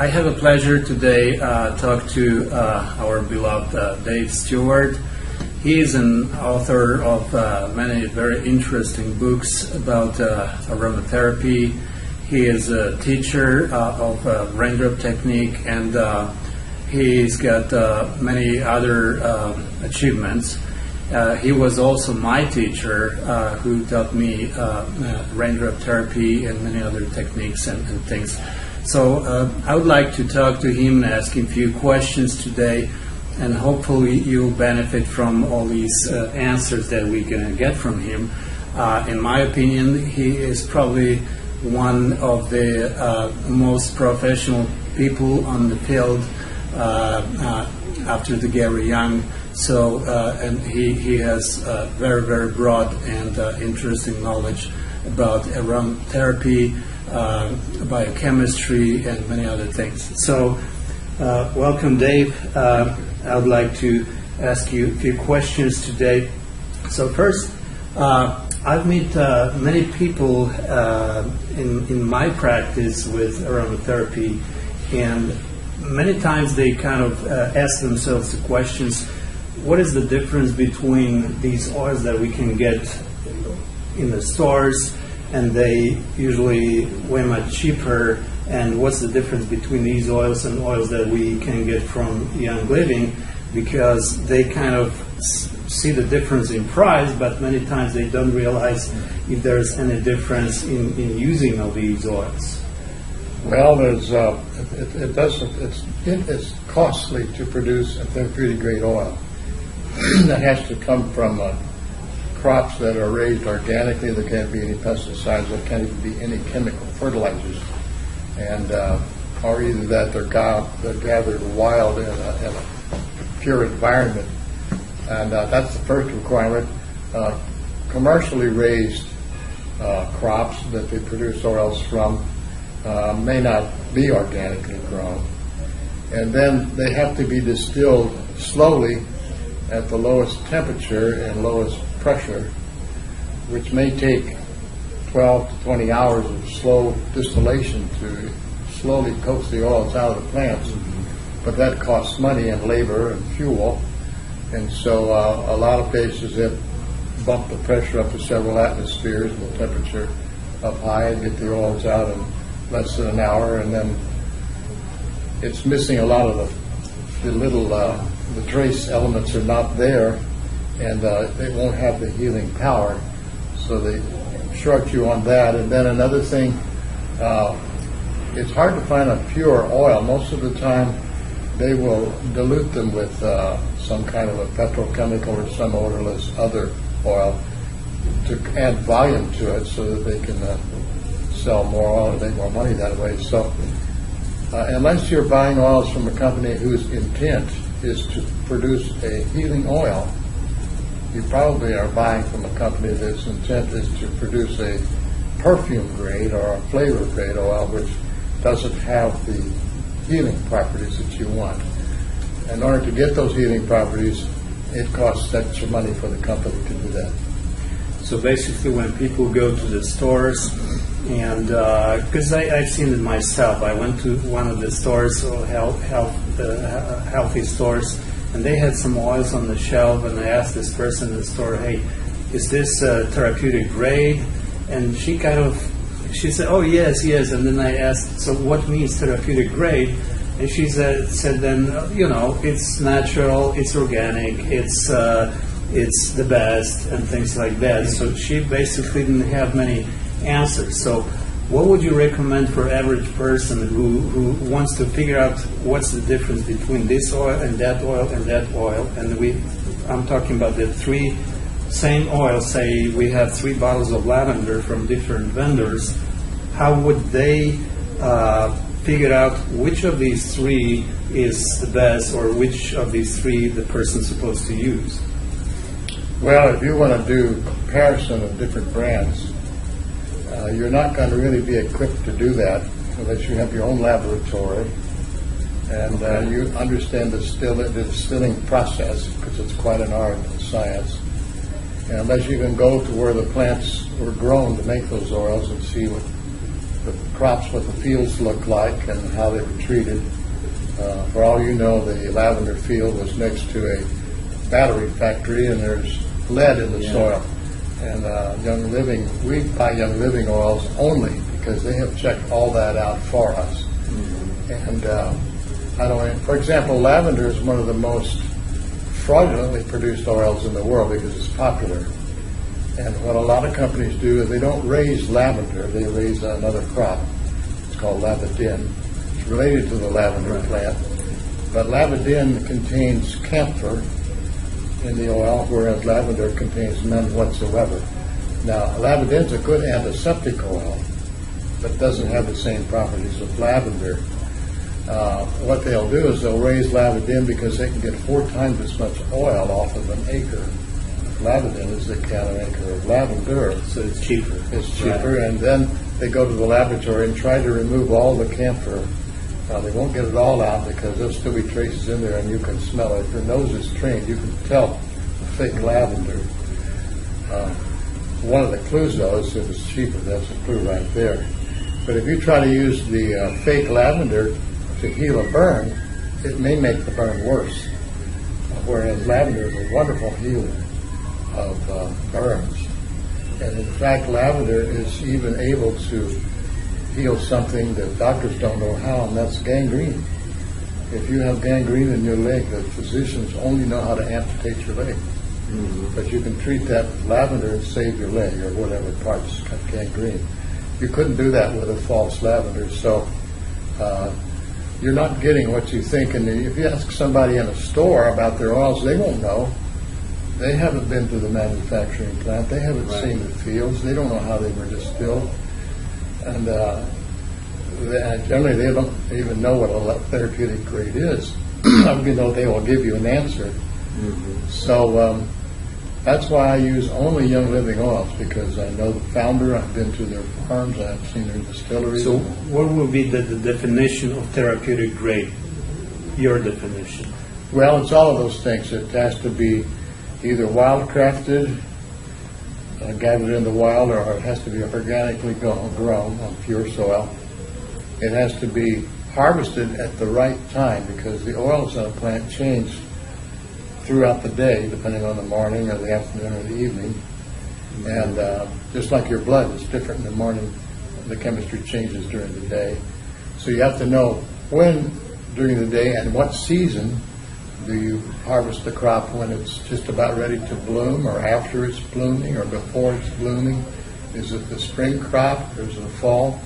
I have a pleasure today talk to our beloved Dave Stewart. He is an author of many very interesting books about aromatherapy. He is a teacher of Raindrop technique, and he's got many other achievements. He was also my teacher who taught me Raindrop therapy and many other techniques and things. So I would like to talk to him and ask him a few questions today, and hopefully you'll benefit from all these answers that we're going to get from him. In my opinion, he is probably one of the most professional people on the field after the Gary Young. So, and he has very, very broad and interesting knowledge about aromatherapy, biochemistry, and many other things. So, welcome, Dave. I would like to ask you a few questions today. So first, I've met many people in my practice with aromatherapy, and many times they kind of ask themselves the questions, what is the difference between these oils that we can get in the stores, and they usually way much cheaper, and what's the difference between these oils and oils that we can get from Young Living, because they kind of see the difference in price, but many times they don't realize if there's any difference in using of these oils. Well, there's it's costly to produce a therapeutic grade oil that has to come from crops that are raised organically. There can't be any pesticides. There can't even be any chemical fertilizers, and or either that they're gathered wild in a pure environment, and that's the first requirement. Commercially raised crops that they produce oils from may not be organically grown, and then they have to be distilled slowly at the lowest temperature and lowest pressure, which may take 12 to 20 hours of slow distillation to slowly coax the oils out of the plants. But that costs money and labor and fuel, and so a lot of places have bumped the pressure up to several atmospheres and the temperature up high and get the oils out in less than an hour, and then it's missing a lot of the little the trace elements are not there, and they won't have the healing power, so they short you on that. And then another thing, it's hard to find a pure oil. Most of the time they will dilute them with some kind of a petrochemical or some odorless other oil to add volume to it so that they can sell more oil and make more money that way. So unless you're buying oils from a company whose intent is to produce a healing oil, you probably are buying from a company that's intent is to produce a perfume grade or a flavor grade oil, which doesn't have the healing properties that you want. In order to get those healing properties, it costs extra money for the company to do that. So basically, when people go to the stores, and because I've seen it myself, I went to one of the stores, healthy stores, and they had some oils on the shelf, and I asked this person in the store, "Hey, is this therapeutic grade?" And she said, "Oh, yes." And then I asked, "So what means therapeutic grade?" And she said then, it's natural, it's organic, it's the best, and things like that. So she basically didn't have many answers. So what would you recommend for average person who wants to figure out what's the difference between this oil and that oil and that oil? And I'm talking about the three same oils. Say we have 3 bottles of lavender from different vendors. How would they figure out which of these 3 is the best, or which of these 3 the person's supposed to use? Well, if you want to do comparison of different brands, you're not going to really be equipped to do that unless you have your own laboratory and you understand the distilling process, because it's quite an art and science. And unless you can go to where the plants were grown to make those oils and see what the crops, what the fields looked like and how they were treated. For all you know, the lavender field was next to a battery factory, and there's lead in the soil. And we buy Young Living oils only because they have checked all that out for us. And for example, lavender is one of the most fraudulently produced oils in the world because it's popular. And what a lot of companies do is they don't raise lavender, they raise another crop. It's called lavandin. It's related to the lavender plant. But lavandin contains camphor in the oil, whereas lavender contains none whatsoever. Now, lavandin is a good antiseptic oil, but doesn't have the same properties of lavender. What they'll do is they'll raise lavandin because they can get 4 times as much oil off of an acre of lavandin as they can an acre of lavender. So it's cheaper. It's cheaper, and then they go to the laboratory and try to remove all the camphor. They won't get it all out because there'll still be traces in there, and you can smell it. If your nose is trained, you can tell the fake lavender. One of the clues, though, is if it's cheaper. That's a clue right there. But if you try to use the fake lavender to heal a burn, it may make the burn worse. Whereas lavender is a wonderful healer of burns. And in fact, lavender is even able to heal something that doctors don't know how, and that's gangrene. If you have gangrene in your leg, the physicians only know how to amputate your leg. But you can treat that with lavender and save your leg or whatever parts got gangrene. You couldn't do that with a false lavender, so you're not getting what you think. And if you ask somebody in a store about their oils, they won't know. They haven't been to the manufacturing plant. They haven't seen the fields. They don't know how they were distilled. And generally, they don't even know what a therapeutic grade is, even though they will give you an answer. So that's why I use only Young Living oils, because I know the founder, I've been to their farms, I've seen their distilleries. So what would be the definition of therapeutic grade, your definition? Well, it's all of those things. It has to be either wild-crafted, gathered in the wild, or it has to be organically grown on pure soil. It has to be harvested at the right time, because the oils on a plant change throughout the day, depending on the morning or the afternoon or the evening. And just like your blood is different in the morning, the chemistry changes during the day. So you have to know when during the day and what season do you harvest the crop, when it's just about ready to bloom, or after it's blooming, or before it's blooming. Is it the spring crop, or is it the fall?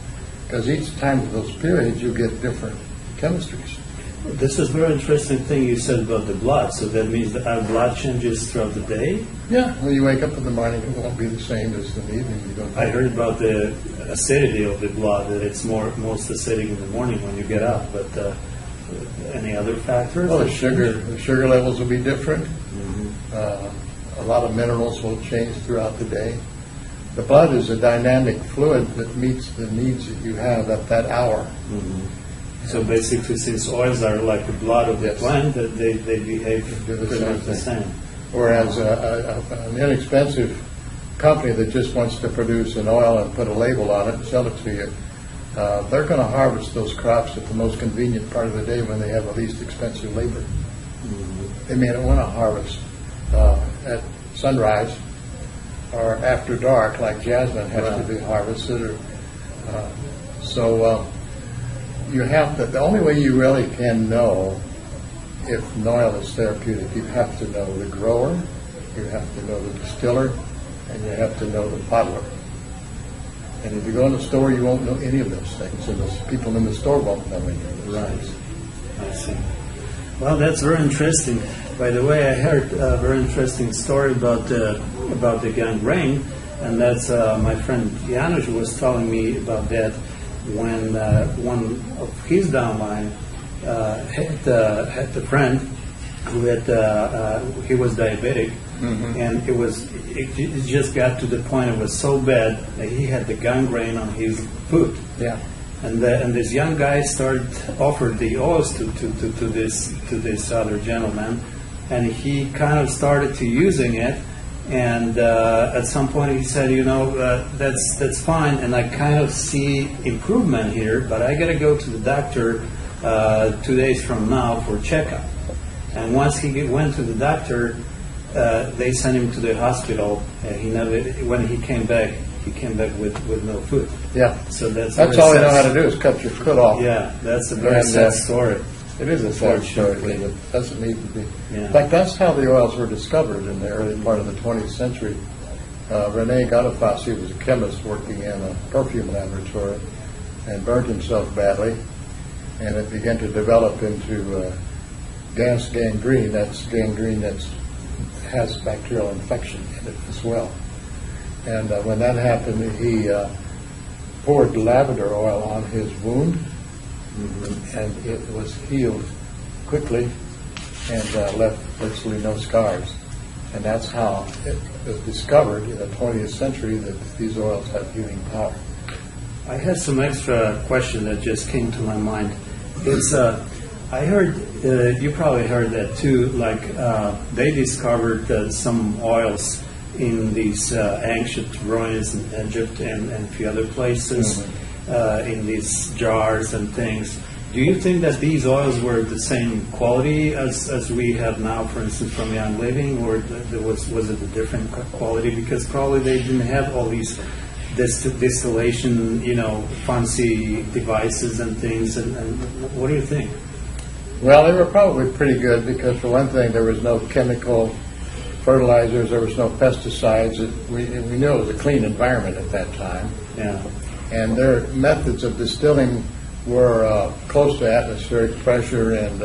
Because each time of those periods you get different chemistries. This is a very interesting thing you said about the blood. So that means that our blood changes throughout the day? Yeah, when you wake up in the morning, it won't be the same as in the evening. I heard about the acidity of the blood, that it's most acidic in the morning when you get up, but any other factors? Well, the sugar levels will be different. A lot of minerals will change throughout the day. The blood is a dynamic fluid that meets the needs that you have at that hour. So basically, since oils are like the blood of the plant, that they behave pretty much the same. Whereas an inexpensive company that just wants to produce an oil and put a label on it and sell it to you, they're going to harvest those crops at the most convenient part of the day when they have the least expensive labor. They may not want to harvest at sunrise or after dark, like jasmine has to be harvested. So you have to, the only way you really can know if an oil is therapeutic, you have to know the grower, you have to know the distiller, and you have to know the bottler. And if you go in the store, you won't know any of those things, and those people in the store won't know any of those things. I see. Well, that's very interesting. By the way, I heard a very interesting story about the gangrene, and that's my friend Janusz was telling me about that when one of his downline had a friend who had he was diabetic, and it just got to the point it was so bad that he had the gangrene on his foot. Yeah. And this young guy offered the oils to this other gentleman, and he kind of started to using it, And at some point he said, that's fine, and I kind of see improvement here, but I got to go to the doctor 2 days from now for checkup. And once he went to the doctor, they sent him to the hospital. He never. When he came back with no foot. Yeah. So that's all they know how to do is cut your foot off. Yeah, that's a very sad story. It is a sad story, but it doesn't need to be. Yeah. In fact, that's how the oils were discovered in the early part of the 20th century. Rene Gatafassi was a chemist working in a perfume laboratory and burned himself badly, and it began to develop into gas gangrene. That's gangrene that has bacterial infection in it as well. And when that happened, he poured lavender oil on his wound, and it was healed quickly and left virtually no scars. And that's how it was discovered in the 20th century that these oils have healing power. I had some extra question that just came to my mind. It's I heard you probably heard that too. Like they discovered some oils in these ancient ruins in Egypt and a few other places, in these jars and things. Do you think that these oils were the same quality as we have now, for instance, from Young Living, or was it a different quality? Because probably they didn't have all these distillation, fancy devices and things. And what do you think? Well, they were probably pretty good because, for one thing, there was no chemical fertilizers, there was no pesticides. We knew it was a clean environment at that time. Yeah. And their methods of distilling were close to atmospheric pressure and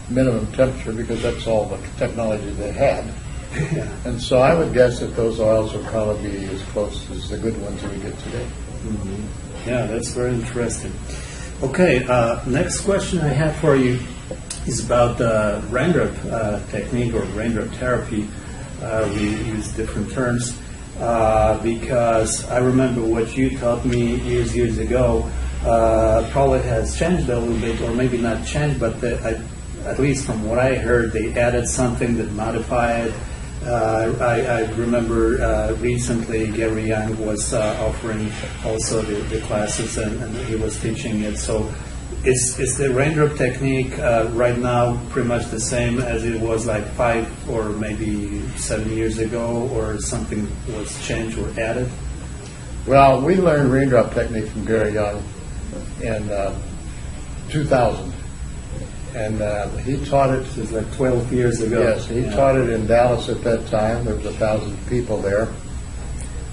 minimum temperature because that's all the technology they had. Yeah. And so I would guess that those oils would probably be as close as the good ones that we get today. Mm-hmm. Yeah, that's very interesting. Okay, next question I have for you is about the Raindrop technique or Raindrop therapy. We use different terms because I remember what you taught me years ago. Probably has changed a little bit, or maybe not changed, but at least from what I heard, they added something that modified. I remember recently Gary Young was offering also the classes, and he was teaching it. So is the Raindrop technique right now pretty much the same as it was like 5 or maybe 7 years ago, or something was changed or added? Well, we learned Raindrop technique from Gary Young in 2000. And he taught it. This is like 12 years ago. Yes, he taught it in Dallas at that time. There was 1,000 people there.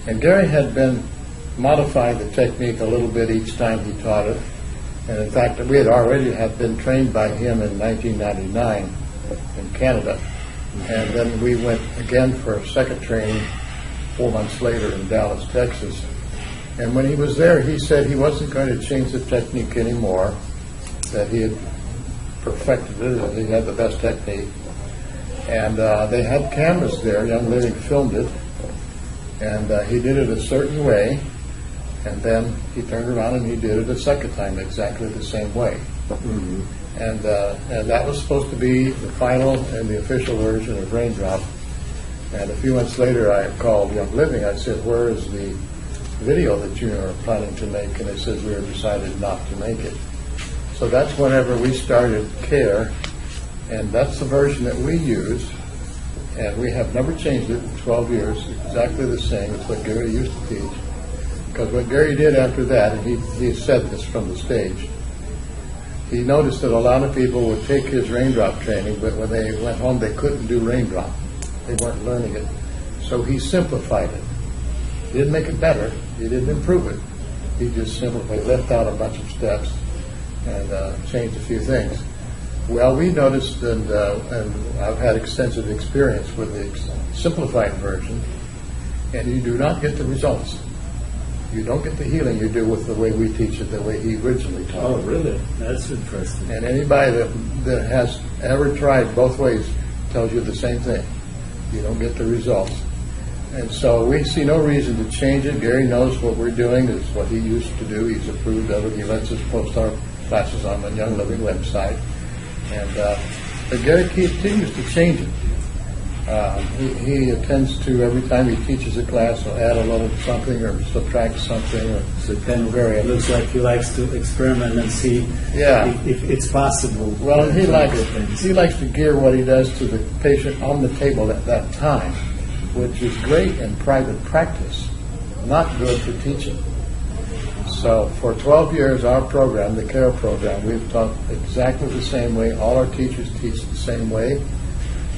And Gary had been modifying the technique a little bit each time he taught it. And in fact, we had already been trained by him in 1999 in Canada. And then we went again for a second training 4 months later in Dallas, Texas. And when he was there, he said he wasn't going to change the technique anymore, that he had perfected it, and he had the best technique. And they had cameras there. Young Living filmed it, and he did it a certain way, and then he turned around and he did it a second time exactly the same way. Mm-hmm. And that was supposed to be the final and the official version of Raindrop. And a few months later, I called Young Living. I said, "Where is the video that you are planning to make?" And they said, "We have decided not to make it." So that's whenever we started CARE, and that's the version that we use, and we have never changed it in 12 years, exactly the same. It's what Gary used to teach. Because what Gary did after that, and he said this from the stage, he noticed that a lot of people would take his Raindrop training, but when they went home, they couldn't do Raindrop. They weren't learning it. So he simplified it. He didn't make it better. He didn't improve it. He just simplified, left out a bunch of steps and changed a few things. Well, we noticed, and I've had extensive experience with the simplified version, and you do not get the results. You don't get the healing you do with the way we teach it, the way he originally taught it. Oh, really? That's interesting. And anybody that has ever tried both ways tells you the same thing. You don't get the results. And so we see no reason to change it. Gary knows what we're doing is what he used to do. He's approved of it. He lets us post our classes on the Young Living website. And but Gary continues to change it. He attends to, every time he teaches a class, he'll add a little something or subtract something. Or So kind of it looks like he likes to experiment and see if it's possible. Well, he likes to gear what he does to the patient on the table at that time, which is great in private practice, not good for teaching. So for 12 years, our program, the CARE program, we've taught exactly the same way. All our teachers teach the same way.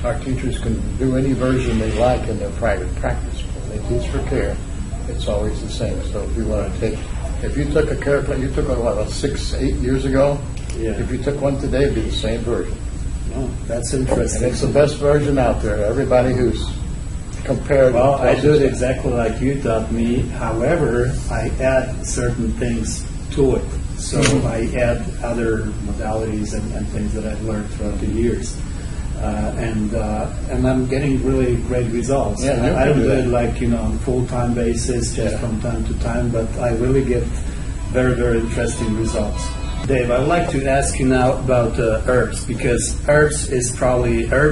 Our teachers can do any version they like in their private practice. When they teach for CARE, it's always the same. So if you want to take, if you took a CARE class, you took one, about 6-8 years ago? Yeah. If you took one today, it'd be the same version. Oh, that's interesting. And it's the best version out there. Everybody who's compared. Well, I do it exactly like you taught me. However, I add certain things to it. So I add other modalities and things that I've learned throughout the years. And I'm getting really great results. Yeah, I don't do it like, on a full-time basis, just from time to time, but I really get very, very interesting results. Dave, I'd like to ask you now about herbs, because herb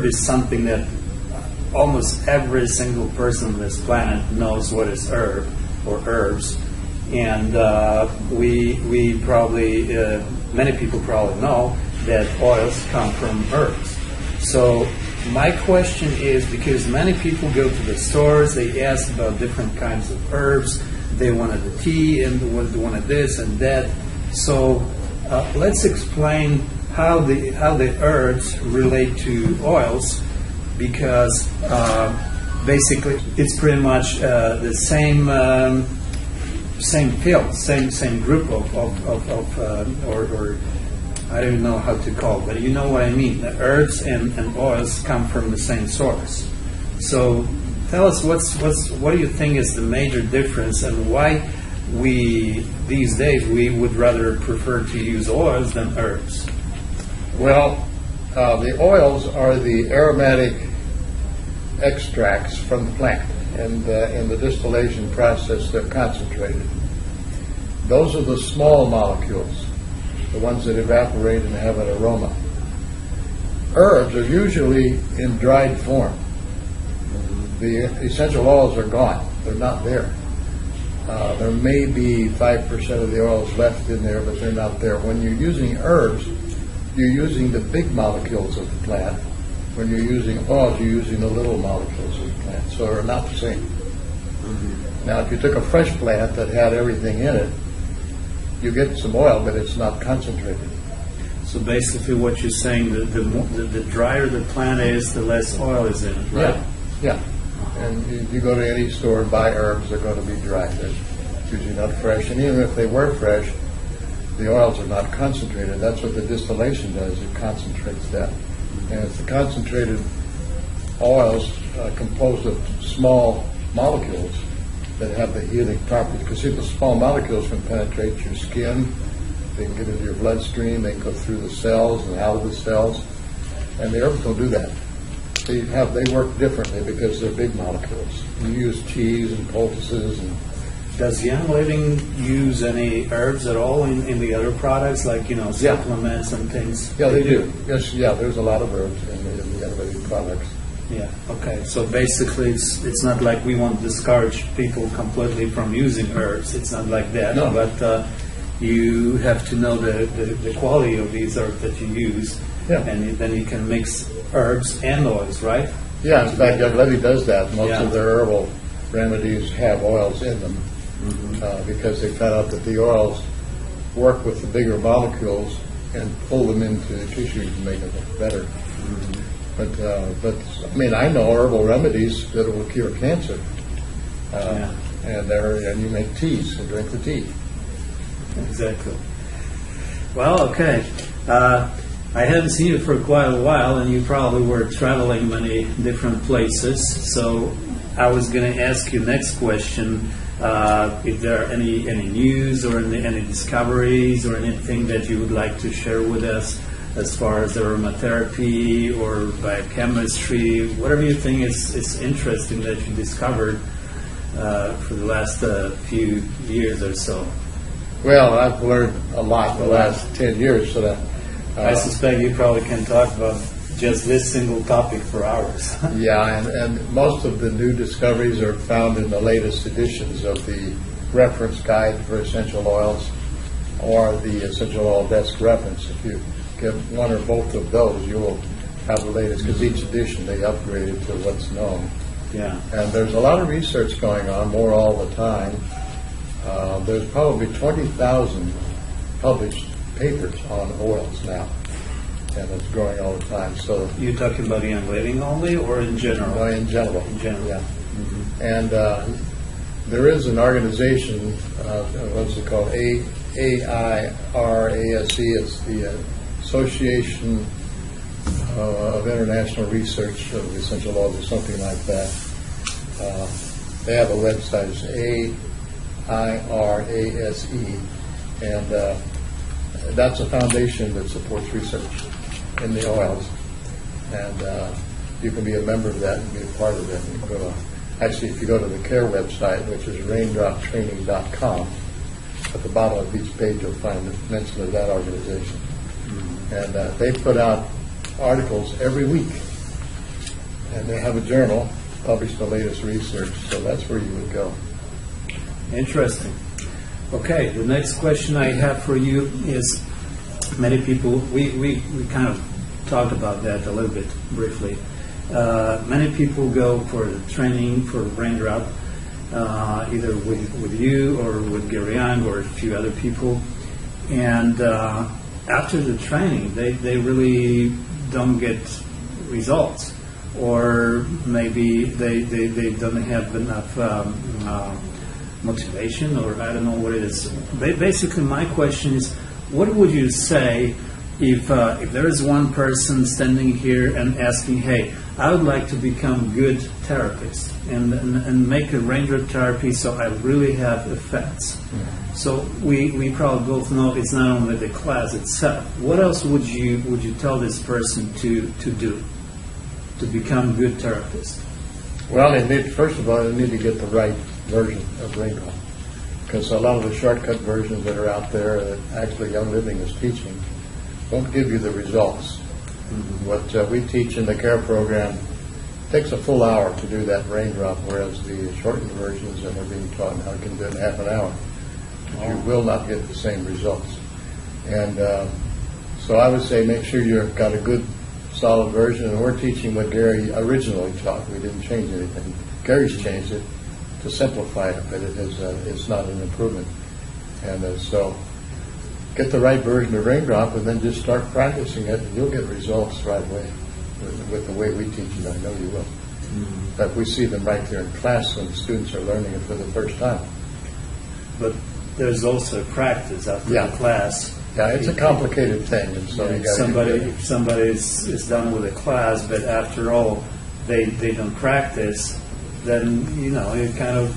is something that almost every single person on this planet knows what is herb or herbs. And we probably, many people probably know that oils come from herbs. So my question is, because many people go to the stores, they ask about different kinds of herbs, they wanted the tea and they wanted this and that. So let's explain how the herbs relate to oils, because basically it's pretty much the same field, same group or I don't know how to call it, but you know what I mean. The herbs and oils come from the same source. So tell us what do you think is the major difference, and why these days we would rather prefer to use oils than herbs? Well, the oils are the aromatic extracts from the plant, and in the distillation process they're concentrated. Those are the small molecules, the ones that evaporate and have an aroma. Herbs are usually in dried form. The essential oils are gone. They're not there. There may be 5% of the oils left in there, but they're not there. When you're using herbs, you're using the big molecules of the plant. When you're using oils, you're using the little molecules of the plant. So they're not the same. Now, if you took a fresh plant that had everything in it, you get some oil, but it's not concentrated. So basically what you're saying, the drier the plant is, the less oil is in it, right? Yeah. And if you go to any store and buy herbs, they're going to be dry. They're usually not fresh. And even if they were fresh, the oils are not concentrated. That's what the distillation does. It concentrates that. And it's the concentrated oils composed of small molecules that have the healing properties. Because see, the small molecules can penetrate your skin, they can get into your bloodstream, they can go through the cells and out of the cells, and the herbs don't do that. They work differently because they're big molecules. You use teas and poultices. And does Young Living use any herbs at all in the other products, like supplements and things? Yeah, they do. Yes, there's a lot of herbs in the Young products. Yeah. Okay. So basically, it's not like we want to discourage people completely from using herbs. It's not like that. No. But you have to know the quality of these herbs that you use, and then you can mix herbs and oils, right? Yeah. In fact, Young Living does that. Most of their herbal remedies have oils in them because they found out that the oils work with the bigger molecules and pull them into the tissues and make them better. But I mean, I know herbal remedies that will cure cancer, and you make teas and drink the tea. Exactly. Well, okay. I haven't seen you for quite a while, and you probably were traveling many different places. So I was going to ask you next question: if there are any news or any discoveries or anything that you would like to share with us, as far as aromatherapy or biochemistry, whatever you think is interesting that you discovered for the last few years or so. Well, I've learned a lot in the last 10 years. So that I suspect you probably can talk about just this single topic for hours. Yeah, and most of the new discoveries are found in the latest editions of the reference guide for essential oils or the essential oil desk reference. If you get one or both of those, you will have the latest, because each edition they upgrade it to what's known. Yeah. And there's a lot of research going on, more all the time. There's probably 20,000 published papers on oils now, and it's growing all the time. So You're talking about Young Living only, or in general? no, in general. In general. Yeah. And there is an organization, what's it called? AIRASE. It's the Association of International Research of Essential Oils, or something like that. They have a website. It's AIRASE, and that's a foundation that supports research in the oils. And you can be a member of that and be a part of it. And you go to, actually, if you go to the CARE website, which is raindroptraining.com, at the bottom of each page you'll find a mention of that organization. And they put out articles every week, and they have a journal, publish the latest research, so that's where you would go. Interesting. Okay, the next question I have for you is, many people, we kind of talked about that a little bit briefly. Many people go for the training for Raindrop, either with you or with Gary Young or a few other people, and after the training, they really don't get results, or maybe they don't have enough motivation, or I don't know what it is. Basically, my question is, what would you say if there is one person standing here and asking, hey, I would like to become good therapist and make a Raindrop therapy so I really have effects. So we probably both know it's not only the class itself. What else would you tell this person to do to become good therapist? Well, first of all, they need to get the right version of Raindrop, because a lot of the shortcut versions that are out there that actually Young Living is teaching won't give you the results. What we teach in the CARE program takes a full hour to do that Raindrop, whereas the shortened versions that are being taught now can do it in half an hour. You will not get the same results. And so I would say make sure you've got a good, solid version. And we're teaching what Gary originally taught. We didn't change anything. Gary's changed it to simplify it, but it's not an improvement. And so get the right version of Raindrop and then just start practicing it, and you'll get results right away with the way we teach it. I know you will. But we see them right there in class when the students are learning it for the first time. But there's also practice after the class. Yeah, it's a complicated thing, and so you got if somebody is done with a class, but after all they don't practice, then you kind of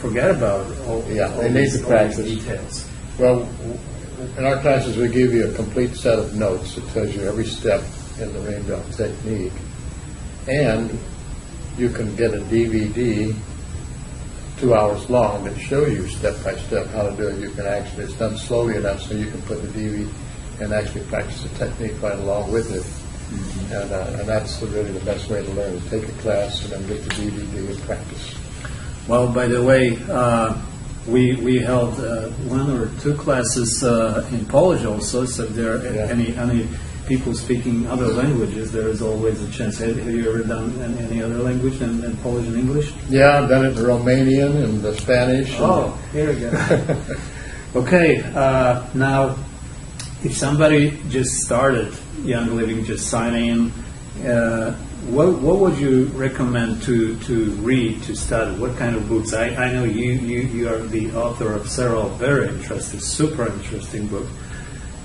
forget about all they need to practice details. Well, in our classes we give you a complete set of notes that tells you every step in the Raindrop technique, and you can get a DVD 2 hours long that show you step by step how to do it. You can actually, it's done slowly enough so you can put the DVD and actually practice the technique right along with it. And that's really the best way to learn, is take a class and then get the DVD and practice. Well, by the way, we held one or two classes in Polish also, so if there are any people speaking other languages, there is always a chance. Have you ever done any other language than Polish and English? Yeah, I've done it in Romanian and the Spanish. Oh, here we go. Okay, now, if somebody just started Young Living, just signing in, what would you recommend to read, to study? What kind of books? I know you are the author of several very interesting, super interesting books.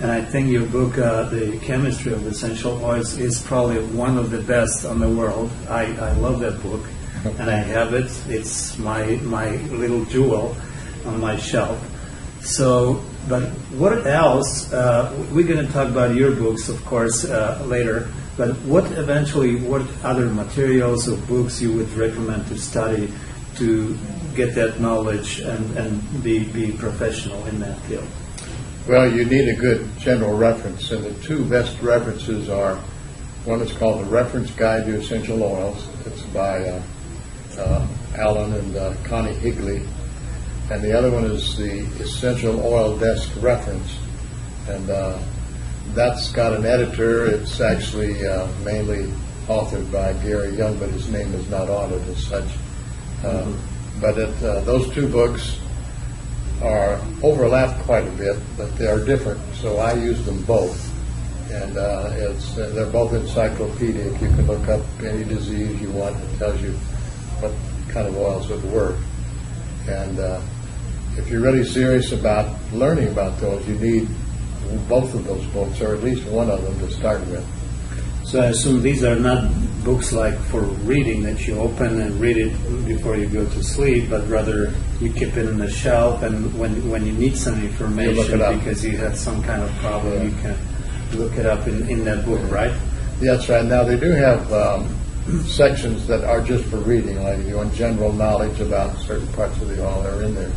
And I think your book, The Chemistry of Essential Oils, is probably one of the best on the world. I love that book, and I have it. It's my little jewel on my shelf. So, but what else? We're going to talk about your books, of course, later. But what other materials or books you would recommend to study to get that knowledge and be professional in that field? Well, you need a good general reference, and the two best references are One is called The Reference Guide to Essential Oils. It's by Alan and Connie Higley. And the other one is the Essential Oil Desk Reference. And that's got an editor. It's actually mainly authored by Gary Young, but his name is not on it as such. But those two books are overlap quite a bit, but they are different. So I use them both. And they're both encyclopedic. You can look up any disease you want. It tells you what kind of oils would work. And if you're really serious about learning about those, you need both of those books, or at least one of them to start with. So I assume these are not books like for reading that you open and read it before you go to sleep, but rather you keep it on the shelf, and when you need some information because you have some kind of problem, you can look it up in that book, right? Yeah, that's right. Now they do have sections that are just for reading, like if you want general knowledge about certain parts of the oil, they're in there.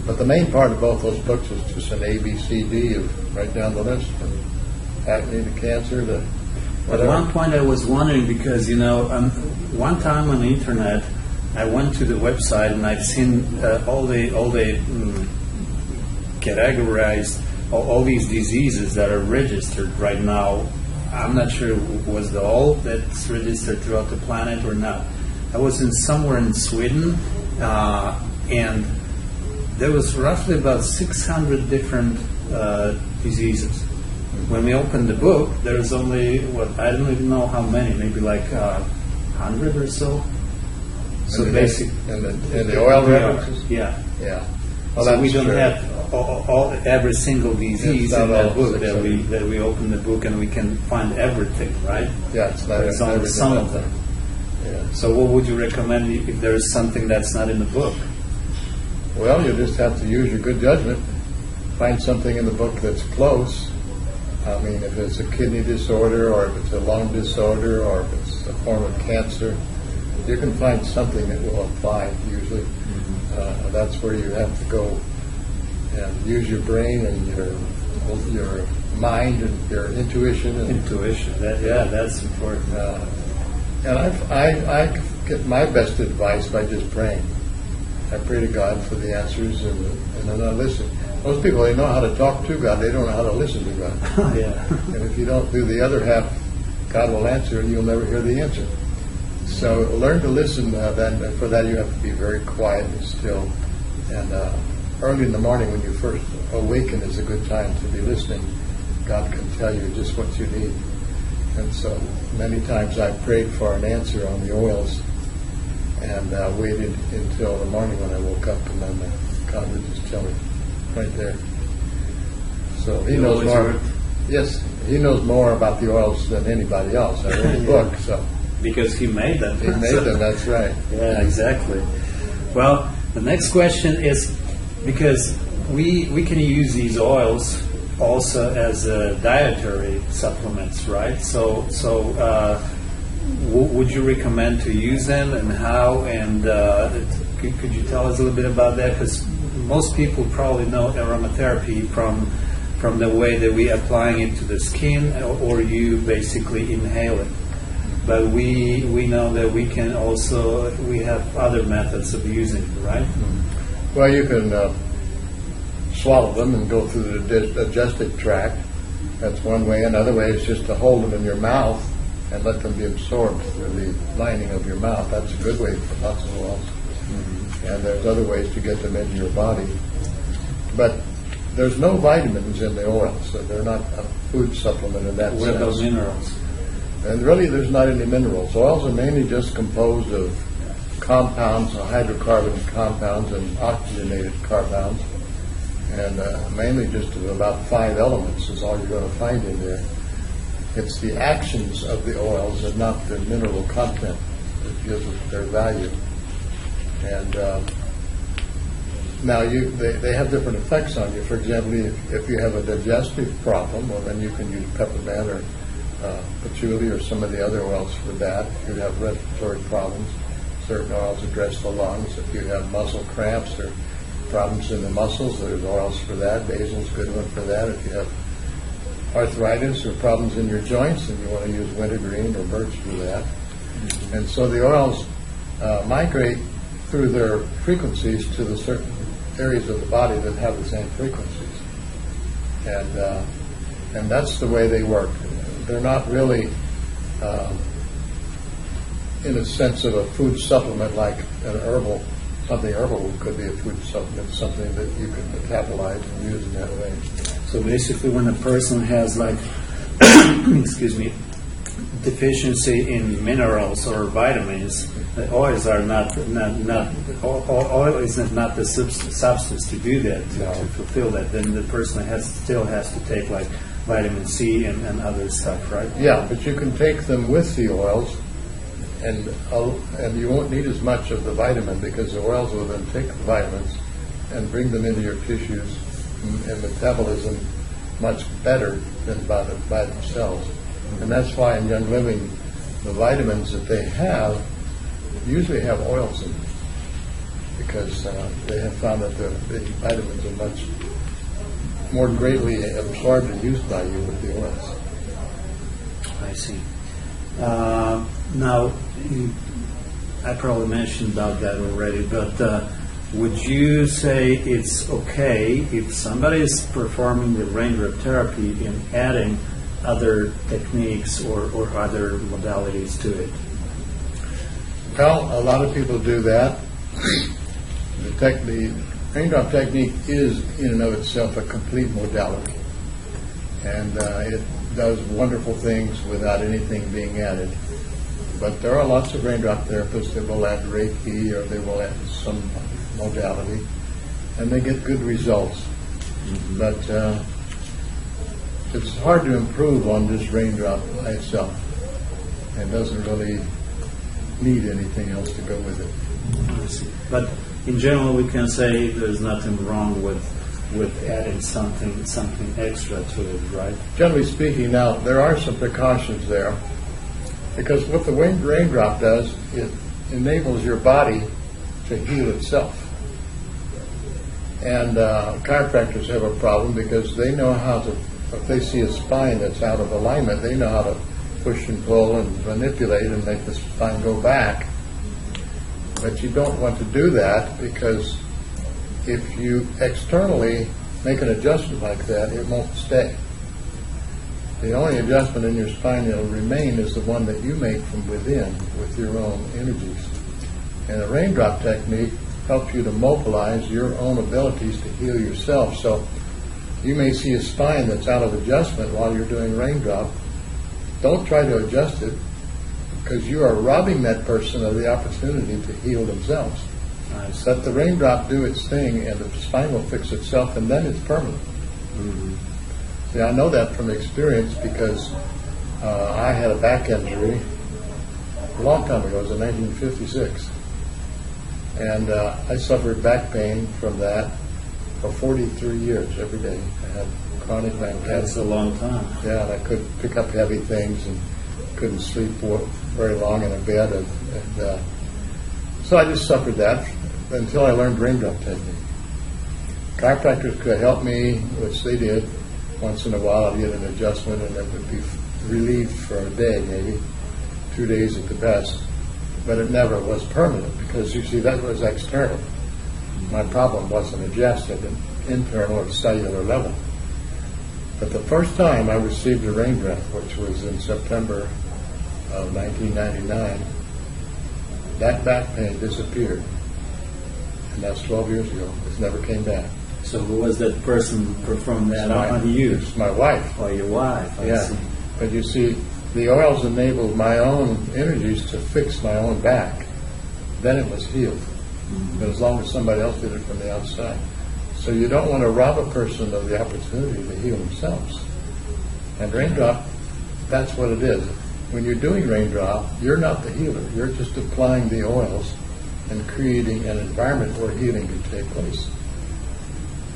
But the main part of both those books is just an ABCD of right down the list, from acne to cancer to whatever. At one point I was wondering, because one time on the internet I went to the website and I've seen all the categorized all these diseases that are registered right now. I'm not sure was the all that's registered throughout the planet or not. I was somewhere in Sweden, and there was roughly about 600 different diseases. When we opened the book, there's only, I don't even know how many, maybe like 100 or so. So basic. And the oil references? Yeah. Yeah. Well, so we don't have every single disease in that book that we open the book and we can find everything, right? Yeah, it's not. It's only some of them. Yeah. So what would you recommend if there is something that's not in the book? Well, you just have to use your good judgment. Find something in the book that's close. I mean, if it's a kidney disorder, or if it's a lung disorder, or if it's a form of cancer, you can find something that will apply usually. That's where you have to go and use your brain and your mind and your intuition. That's important. And I get my best advice by just praying. I pray to God for the answers, and then I listen. Most people, they know how to talk to God, they don't know how to listen to God. Yeah. And if you don't do the other half, God will answer and you'll never hear the answer. So learn to listen. Then for that you have to be very quiet and still. And early in the morning when you first awaken is a good time to be listening. God can tell you just what you need. And so many times I prayed for an answer on the oils and waited until the morning when I woke up, and then God would just tell me right there. So he knows more. Yes, he knows more about the oils than anybody else. I read the book, so. Because he made them. He made them, that's right. Yeah, exactly. Well, the next question is, because we can use these oils also as dietary supplements, right? So would you recommend to use them, and how? And could you tell us a little bit about that? Because most people probably know aromatherapy from the way that we applying it to the skin, or you basically inhale it. But we know that we can also, we have other methods of using it, right? Well, you can swallow them and go through the digestive tract. That's one way. Another way is just to hold them in your mouth and let them be absorbed through the lining of your mouth. That's a good way for lots of oils. And there's other ways to get them into your body. But there's no vitamins in the oils, so they're not a food supplement in that sense. What about minerals? And really there's not any minerals. Oils are mainly just composed of compounds, hydrocarbon compounds and oxygenated compounds. And mainly just of about 5 elements is all you're going to find in there. It's the actions of the oils and not the mineral content that gives it their value. And now they have different effects on you. For example, if you have a digestive problem, well then you can use peppermint or patchouli or some of the other oils for that. If you have respiratory problems, certain oils address the lungs. If you have muscle cramps or problems in the muscles, there's oils for that. Basil's a good one for that. If you have arthritis or problems in your joints, and you want to use wintergreen or birch for that. And so the oils migrate through their frequencies to the certain areas of the body that have the same frequencies. And that's the way they work. They're not really in a sense of a food supplement like an herbal. Something herbal could be a food supplement, something that you can metabolize and use in that way. So basically, when a person has like, excuse me, deficiency in minerals or vitamins, the oils are oil is not the substance to do that, to fulfill that. Then the person still has to take like vitamin C and other stuff, right? Yeah, but you can take them with the oils, and you won't need as much of the vitamin because the oils will then take the vitamins and bring them into your tissues and metabolism much better than by themselves. And that's why in Young Living, the vitamins that they have usually have oils in them, because they have found that the vitamins are much more greatly absorbed and used by you with the oils. I see. Now, I probably mentioned about that already, but would you say it's okay if somebody is performing the Raindrop therapy in adding other techniques or other modalities to it? Well, a lot of people do that. The Raindrop technique is in and of itself a complete modality, and it does wonderful things without anything being added. But there are lots of Raindrop therapists that will add Reiki or they will add some modality, and they get good results. Mm-hmm. But it's hard to improve on just Raindrop by itself. It doesn't really need anything else to go with it. I see. But in general, we can say there's nothing wrong with adding something extra to it, right? Generally speaking, now there are some precautions there, because what the Raindrop does, it enables your body to heal itself. And chiropractors have a problem because they know how to, if they see a spine that's out of alignment, they know how to push and pull and manipulate and make the spine go back. But you don't want to do that, because if you externally make an adjustment like that, it won't stay. The only adjustment in your spine that will remain is the one that you make from within with your own energies. And the Raindrop technique helps you to mobilize your own abilities to heal yourself. So you may see a spine that's out of adjustment while you're doing Raindrop. Don't try to adjust it, because you are robbing that person of the opportunity to heal themselves. Nice. Let the Raindrop do its thing, and the spine will fix itself, and then it's permanent. Mm-hmm. See, I know that from experience, because I had a back injury a long time ago. It was in 1956. And I suffered back pain from that for 43 years every day. I had chronic back pain. That's a long time. Yeah, and I couldn't pick up heavy things and couldn't sleep very long in a bed. And so I just suffered that until I learned Raindrop technique. Chiropractors could help me, which they did. Once in a while I'd get an adjustment and it would be relieved for a day, maybe 2 days at the best. But it never was permanent, because you see, that was external. My problem wasn't addressed at an internal or cellular level. But the first time I received a Raindrop, which was in September of 1999, that back pain disappeared. And that's 12 years ago. It never came back. So who was that person performing that on you? It's my wife. Oh, your wife. I Yeah. see. But you see, the oils enabled my own energies to fix my own back. Then it was healed. Mm-hmm. But as long as somebody else did it from the outside. So you don't want to rob a person of the opportunity to heal themselves. And Raindrop, that's what it is. When you're doing Raindrop, you're not the healer. You're just applying the oils and creating an environment where healing can take place.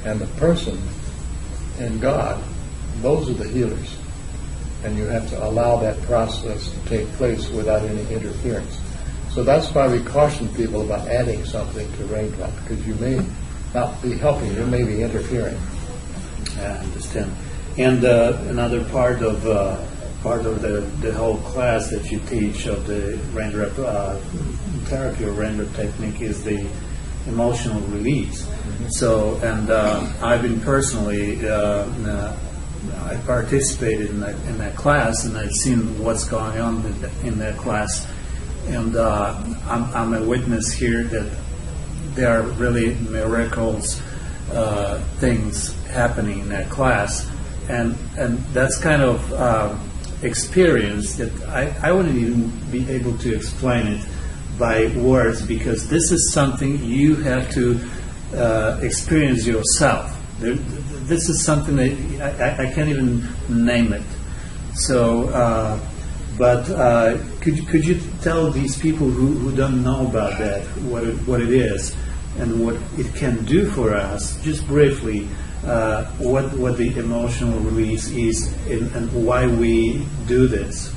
And the person and God, those are the healers. And you have to allow that process to take place without any interference. So that's why we caution people about adding something to Raindrop, because you may not be helping, you may be interfering. I understand. And another part of the whole class that you teach of the Raindrop therapy or Raindrop technique is the emotional release. So, and I've been personally, I participated in that class, and I've seen what's going on in that class, and I'm a witness here that there are really miracles, things happening in that class, and that's kind of experience that I wouldn't even be able to explain it by words, because this is something you have to experience yourself. This is something that I can't even name it. So, but could you tell these people who don't know about that what it is and what it can do for us, just briefly, what the emotional release is and why we do this?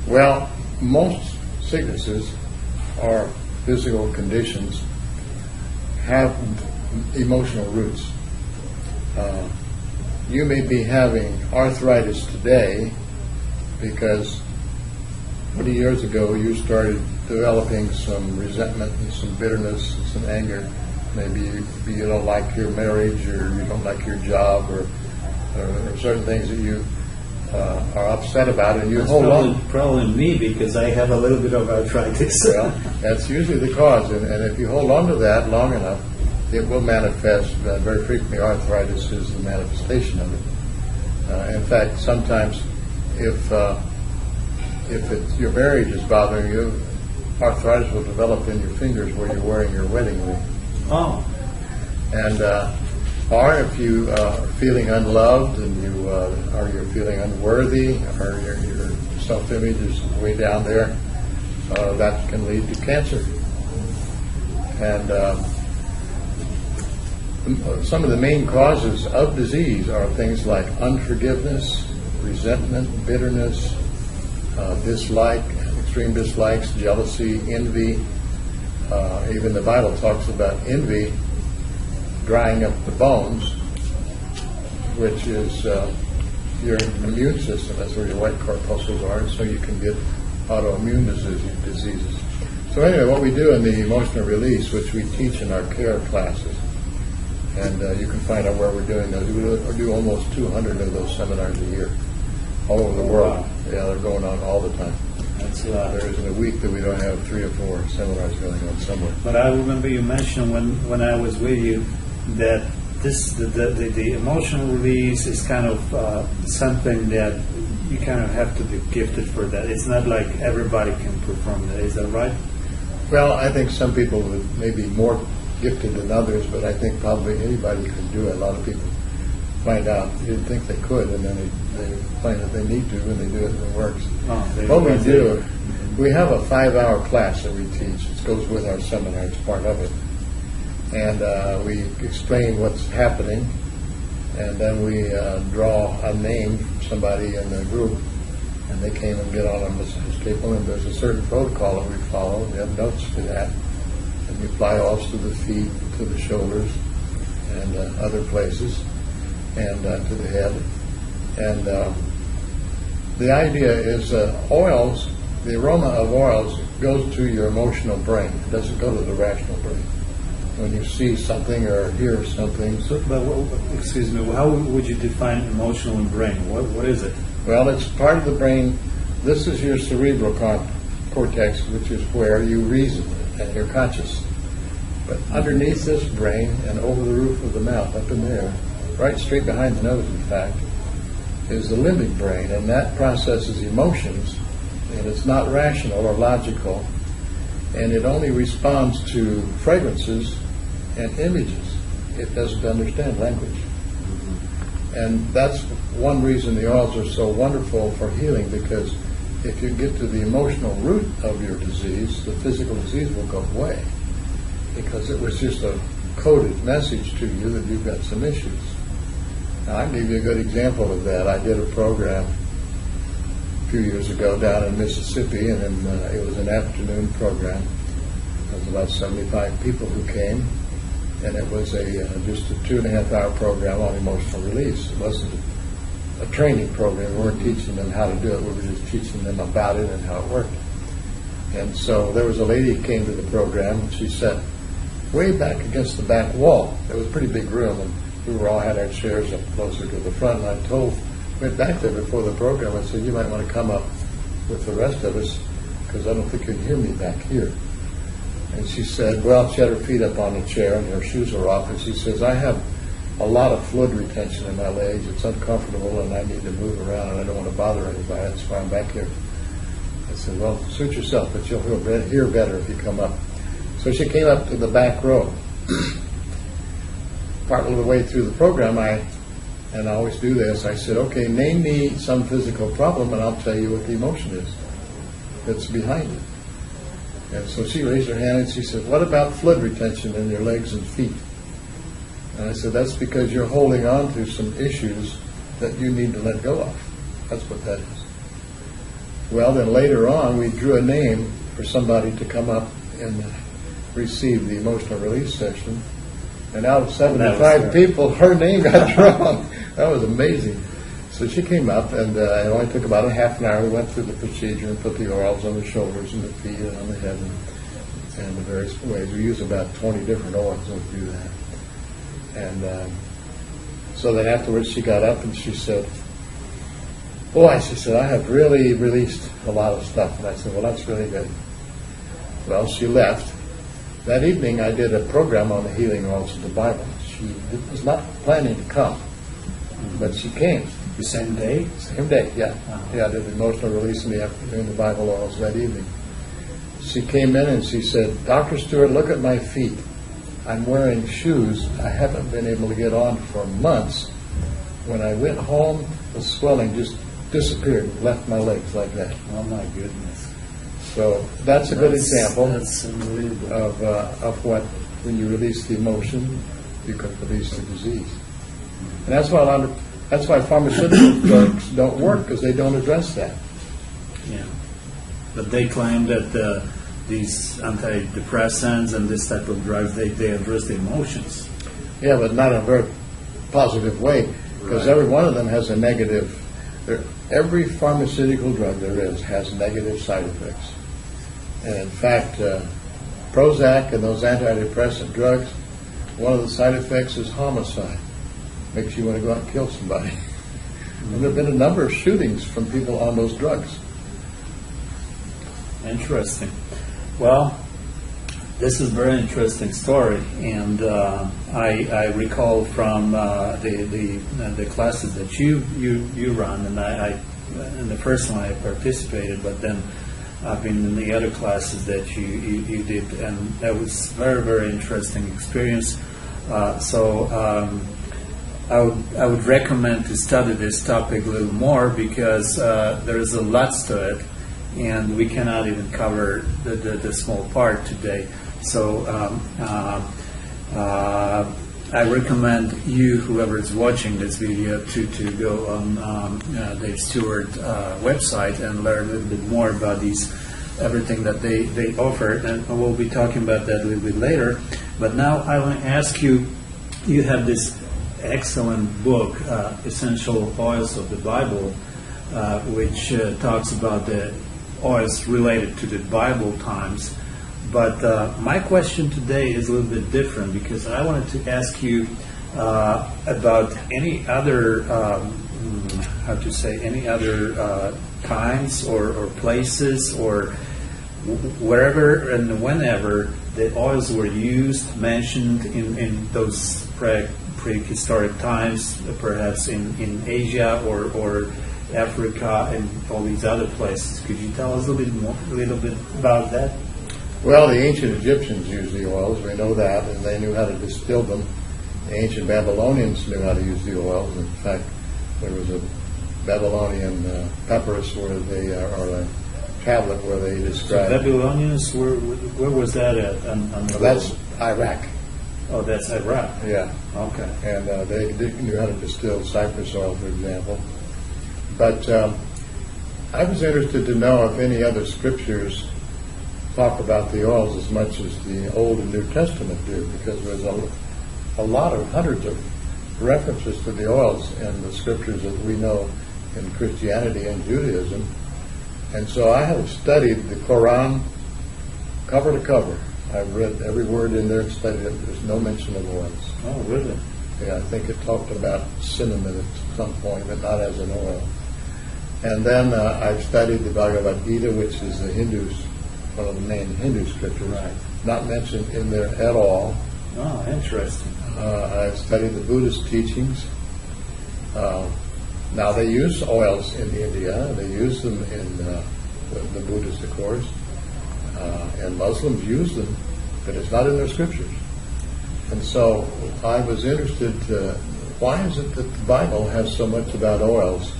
Well, most sicknesses or physical conditions have emotional roots. You may be having arthritis today because 20 years ago you started developing some resentment and some bitterness and some anger. Maybe you don't like your marriage, or you don't like your job, or certain things that you are upset about, and you hold on. Probably me, because I have a little bit of arthritis. Well, that's usually the cause, and if you hold on to that long enough, it will manifest. Very frequently, arthritis is the manifestation of it. In fact, sometimes if your marriage is bothering you, arthritis will develop in your fingers where you're wearing your wedding ring. Oh. And or if you are feeling unloved and you're feeling unworthy, or your self-image is way down there, that can lead to cancer. And some of the main causes of disease are things like unforgiveness, resentment, bitterness, dislike, extreme dislikes, jealousy, envy. Even the Bible talks about envy drying up the bones, which is your immune system. That's where your white corpuscles are, and so you can get autoimmune diseases. So anyway, what we do in the emotional release, which we teach in our care classes, and you can find out where we're doing those. We do almost 200 of those seminars a year, all over the world. Wow. Yeah, they're going on all the time. That's a lot. There isn't a week that we don't have 3 or 4 seminars going on somewhere. But I remember you mentioned when I was with you that the emotional release is kind of something that you kind of have to be gifted for that. It's not like everybody can perform that. Is that right? Well, I think some people would maybe more gifted than others, but I think probably anybody can do it. A lot of people find out they didn't think they could, and then they find that they need to, and they do it, and it works. What we do, we have a 5-hour class that we teach. It goes with our seminar. It's part of it. And we explain what's happening, and then we draw a name from somebody in the group, and they came and get on them as people, and there's a certain protocol that we follow. We have notes for that. And we apply oils to the feet, to the shoulders, and other places, and to the head. And the idea is oils, the aroma of oils goes to your emotional brain. It doesn't go to the rational brain. When you see something or hear something. So, but excuse me, how would you define emotional and brain? What is it? Well, it's part of the brain. This is your cerebral cortex, which is where you reason and you're conscious. But underneath this brain and over the roof of the mouth, up in there, right straight behind the nose, in fact, is the limbic brain, and that processes emotions, and it's not rational or logical, and it only responds to fragrances and images. It doesn't understand language. And that's one reason the oils are so wonderful for healing, because if you get to the emotional root of your disease, the physical disease will go away, because it was just a coded message to you that you've got some issues. Now, I can give you a good example of that. I did a program a few years ago down in Mississippi, and it was an afternoon program. There was about 75 people who came, and it was just a 2.5-hour program on emotional release. It wasn't a training program. We weren't teaching them how to do it. We were just teaching them about it and how it worked. And so there was a lady who came to the program, and she sat way back against the back wall. It was a pretty big room, and we were all had our chairs up closer to the front. And I went back there before the program. I said, "You might want to come up with the rest of us, because I don't think you'd hear me back here." And she said, well, she had her feet up on the chair and her shoes were off, and she says, "I have a lot of fluid retention in my legs. It's uncomfortable, and I need to move around, and I don't want to bother anybody. That's why I'm back here." I said, "Well, suit yourself, but you'll hear better if you come up." So she came up to the back row. Part of the way through the program, and I always do this, I said, "Okay, name me some physical problem, and I'll tell you what the emotion is that's behind it." And so she raised her hand and she said, "What about fluid retention in your legs and feet?" And I said, "That's because you're holding on to some issues that you need to let go of. That's what that is." Well, then later on, we drew a name for somebody to come up and receive the emotional release session. And out of 75 people, her name got drawn. That was amazing. So she came up, and it only took about a half an hour. We went through the procedure and put the oils on the shoulders and the feet and on the head and the various ways. We use about 20 different oils when we do that. And so then afterwards she got up and she said, "Boy," she said, "I have really released a lot of stuff." And I said, "Well, that's really good." Well, she left. That evening I did a program on the healing oils of the Bible. She was not planning to come, but she came. The same day? Same day, yeah. Uh-huh. Yeah, I did the emotional release in the afternoon, the Bible oils that evening. She came in and she said, "Dr. Stewart, look at my feet. I'm wearing shoes I haven't been able to get on for months. When I went home, the swelling just disappeared, left my legs like that." Oh my goodness. So that's a good example That's unbelievable. of what, when you release the emotion, you can release the disease. And that's why pharmaceutical drugs don't work, because they don't address that. Yeah. But they claim that these antidepressants and this type of drugs, they address the emotions. Yeah, but not in a very positive way, because Right. every one of them has a negative. Every pharmaceutical drug there is has negative side effects. And in fact, Prozac and those antidepressant drugs, one of the side effects is homicide. Makes you want to go out and kill somebody. And there have been a number of shootings from people on those drugs. Interesting. Well, this is a very interesting story, and I recall from the classes that you run, and I in the first one I participated, but then I've been in the other classes that you did, and that was very, very interesting experience. I would recommend to study this topic a little more, because there is a lot to it, and we cannot even cover the small part today. So I recommend you, whoever is watching this video, to go on Dave Stewart website and learn a little bit more about everything that they offer, and we'll be talking about that a little bit later. But now I want to ask you, you have this excellent book, Essential Oils of the Bible, which talks about the oils related to the Bible times. But my question today is a little bit different, because I wanted to ask you about any other, any other times or places or wherever and whenever the oils were used, mentioned in those prehistoric times, perhaps in Asia or Africa and all these other places. Could you tell us a little bit about that? Well, the ancient Egyptians used the oils, we know that, and they knew how to distill them. The ancient Babylonians knew how to use the oils. In fact, there was a Babylonian papyrus or a tablet where they described... So Babylonians, where was that at? That's Iraq. Oh, that's Iraq. Yeah. Okay. And they knew how to distill cypress oil, for example. But I was interested to know if any other scriptures talk about the oils as much as the Old and New Testament do, because there's a lot of hundreds of references to the oils in the scriptures that we know in Christianity and Judaism. And so I have studied the Quran cover to cover. I've read every word in there and studied it. There's no mention of oils. Oh, really? Yeah, I think it talked about cinnamon at some point, but not as an oil. And then I've studied the Bhagavad Gita, which is the Hindus, one of the main Hindu scriptures. Right. Not mentioned in there at all. Oh, interesting. I've studied the Buddhist teachings. Now they use oils in India. They use them in the Buddhists, of course, and Muslims use them, but it's not in their scriptures. And so I was interested. Why is it that the Bible has so much about oils?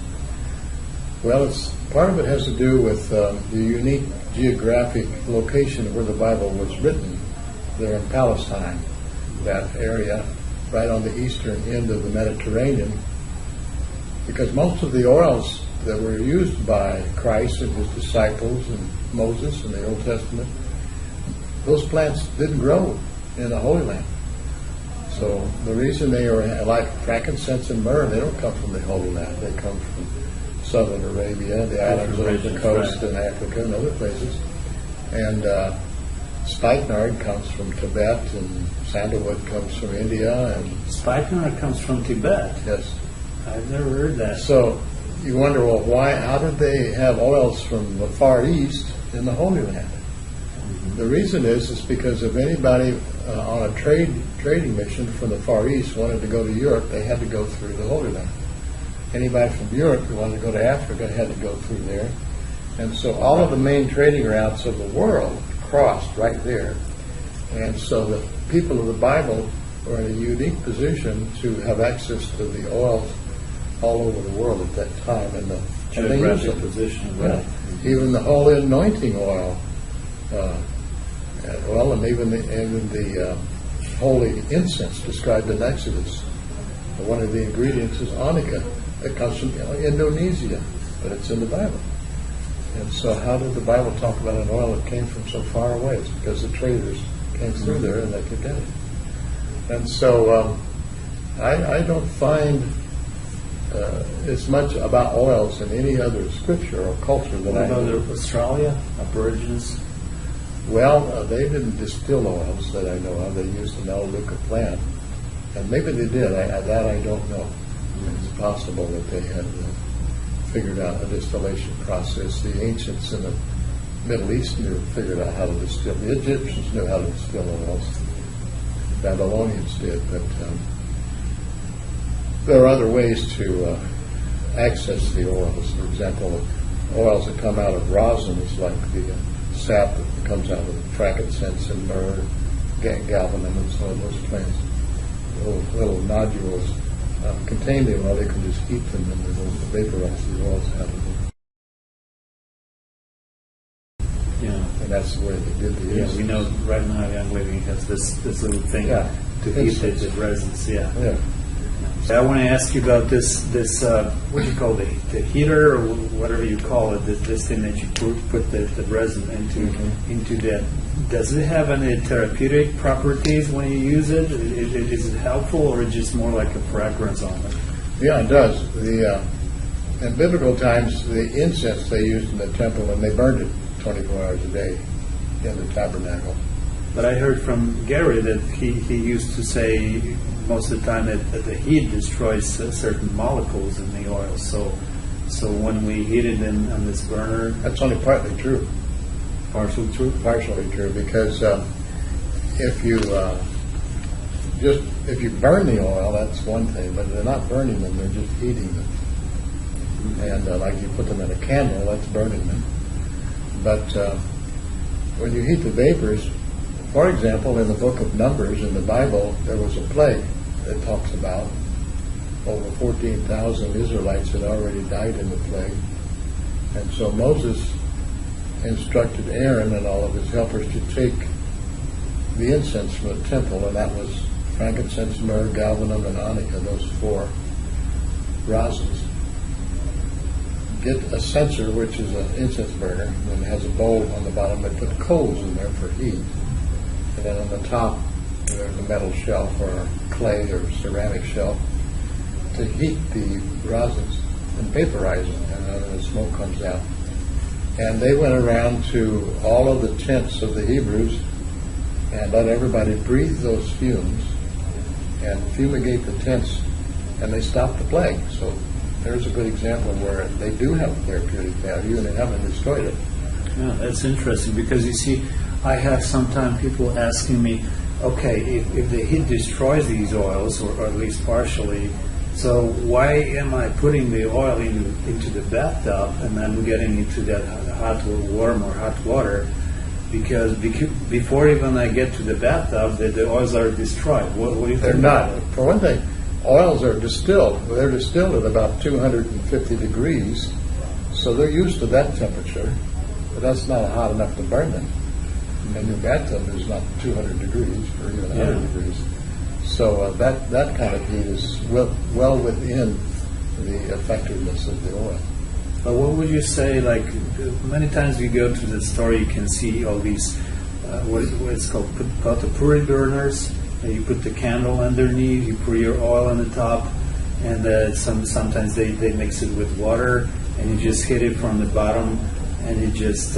Well, part of it has to do with the unique geographic location where the Bible was written. There in Palestine, that area, right on the eastern end of the Mediterranean, because most of the oils that were used by Christ and his disciples and Moses in the Old Testament, those plants didn't grow in the Holy Land. So the reason they are like frankincense and myrrh, they don't come from the Holy Land. They come from southern Arabia, the islands of the coast, and Africa and other places. And spikenard comes from Tibet, and sandalwood comes from India. And Spikenard comes from Tibet. Yes. I've never heard that. So you wonder, well, how did they have oils from the Far East in the Holy Land? Mm-hmm. The reason is because if anybody on a trading mission from the Far East wanted to go to Europe, they had to go through the Holy Land. Anybody from Europe who wanted to go to Africa had to go through there. And so all of the main trading routes of the world crossed right there. And so the people of the Bible were in a unique position to have access to the oils all over the world at that time. And they used Geographic it. position, Yeah. right. Even the holy anointing oil, and even the holy incense described in Exodus. One of the ingredients is onycha. It comes from Indonesia, but it's in the Bible. And so how did the Bible talk about an oil that came from so far away? It's because the traders came through there and they could get it. And so I don't find as much about oils in any other scripture or culture that I know. What about Australia, Aborigines? Well, they didn't distill oils that I know of. They used an Melaleuca plant. And maybe they did. That I don't know. It's possible that they had figured out a distillation process. The ancients in the Middle East figured out how to distill. The Egyptians knew how to distill oils. The Babylonians did. But there are other ways to access the oils. For example, oils that come out of rosins, like the sap that comes out of frankincense and myrrh, galbanum, and some of those plants. Little nodules contain the oil. They can just heat them and they will vaporize the oils out of them. Yeah. And that's the way they did the Yeah, we know right now Young Living has this little thing to heat the resins. Yeah. Yeah. So I want to ask you about this what do you call the heater or whatever you call it, this thing that you put the resin into that. Does it have any therapeutic properties when you use it? Is it helpful or is it just more like a fragrance on it? Yeah, it does. In biblical times, the incense they used in the temple, and they burned it 24 hours a day in the tabernacle. But I heard from Gary that he used to say most of the time that the heat destroys certain molecules in the oil. So when we heat it on this burner, That's only partly true. partially true. Partially true, because if you burn the oil, that's one thing, but they're not burning them; they're just heating them. And like you put them in a candle, that's burning them. But when you heat the vapors, for example, in the book of Numbers in the Bible, there was a plague that talks about over 14,000 Israelites had already died in the plague. And so Moses instructed Aaron and all of his helpers to take the incense from the temple, and that was frankincense, myrrh, galbanum, and onycha, those four rosins. Get a censer, which is an incense burner, and it has a bowl on the bottom. They put coals in there for heat. And then on the top, there's a metal shelf or a clay or ceramic shelf. to heat the rosins and vaporize them, and then the smoke comes out. And they went around to all of the tents of the Hebrews and let everybody breathe those fumes and fumigate the tents, and they stopped the plague. So there's a good example where they do have therapeutic value and they haven't destroyed it. Yeah, that's interesting, because you see, I have sometimes people asking me, okay, if the heat destroys these oils, or at least partially, so why am I putting the oil into the bathtub and then getting into that warm or hot water? Because before even I get to the bathtub, the oils are destroyed. What do you think? They're not. For one thing, oils are distilled. They're distilled at about 250 degrees, so they're used to that temperature, but that's not hot enough to burn them. And your bathtub is not 200 degrees or even 100 degrees. So that kind of heat is well within the effectiveness of the oil. But what would you say, like, many times you go to the store, you can see all these, what it's called the puri burners, and you put the candle underneath, you pour your oil on the top, and sometimes they mix it with water, and you just hit it from the bottom, and you just,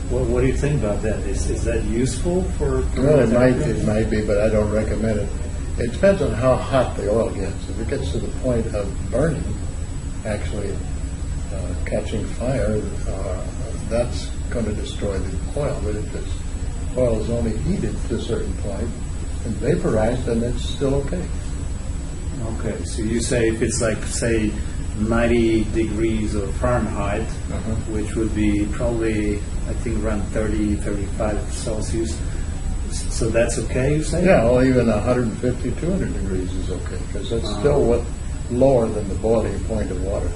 what do you think about that? Is that useful for? Well, it might be, but I don't recommend it. It depends on how hot the oil gets. If it gets to the point of burning, actually catching fire, that's going to destroy the oil. But if the oil is only heated to a certain point and vaporized, then it's still okay. Okay, so you say if it's like, say, 90 degrees of Fahrenheit, which would be probably, I think, around 30, 35 Celsius. So that's okay, you say? Yeah, well, even 150, 200 degrees is okay, because that's still lower than the boiling point of water.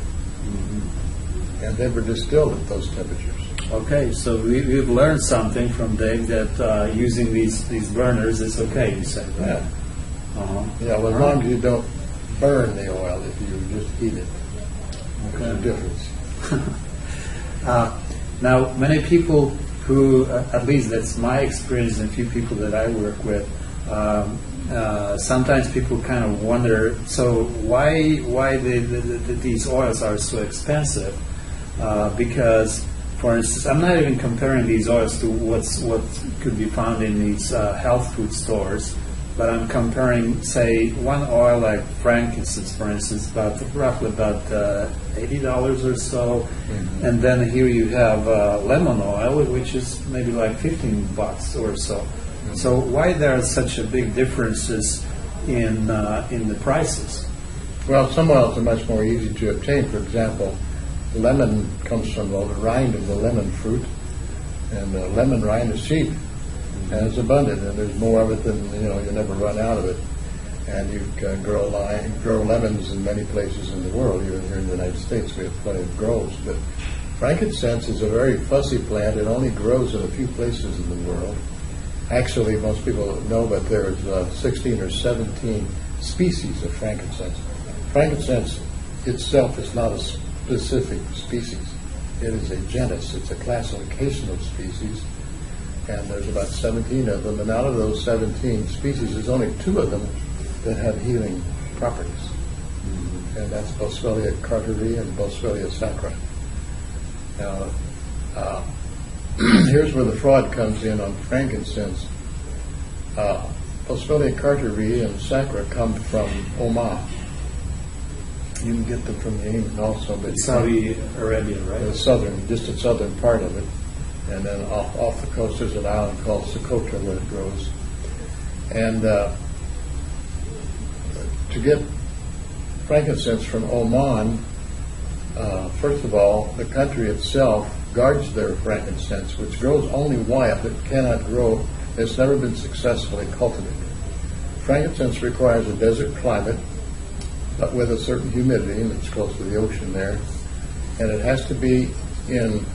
And they were distilled at those temperatures. Okay, so we've learned something from Dave that using these burners is okay, you say, right? Yeah. Yeah, well, as long as you don't burn the oil, if you just heat it. There's a difference. Now, many people who, at least that's my experience and a few people that I work with, sometimes people kind of wonder, so why these oils are so expensive? Because, for instance, I'm not even comparing these oils to what could be found in these health food stores, but I'm comparing, say, one oil like frankincense, for instance, roughly about $80 or so, and then here you have lemon oil, which is maybe like $15 or so. So why there are such a big differences in the prices? Well, some oils are much more easy to obtain. For example, lemon comes from the rind of the lemon fruit, and the lemon rind is cheap and it's abundant, and there's more of it than you never run out of it. And you can grow lemons in many places in the world. Even here in the United States, we have plenty of groves. But frankincense is a very fussy plant. It only grows in a few places in the world. Actually, most people don't know, but there's 16 or 17 species of frankincense. Frankincense itself is not a specific species. It is a genus. It's a classification of species, and there's about 17 of them. And out of those 17 species, there's only 2 of them that have healing properties, and that's Boswellia carteri and Boswellia sacra. Now, here's where the fraud comes in on frankincense. Boswellia carteri and sacra come from Oman. You can get them from Yemen also, but Saudi Arabia, right? The southern part of it, and then off the coast there's an island called Socotra where it grows. And to get frankincense from Oman, first of all, the country itself guards their frankincense, which grows only wild. It cannot grow. It's never been successfully cultivated. Frankincense requires a desert climate, but with a certain humidity, and it's close to the ocean there, and it has to be in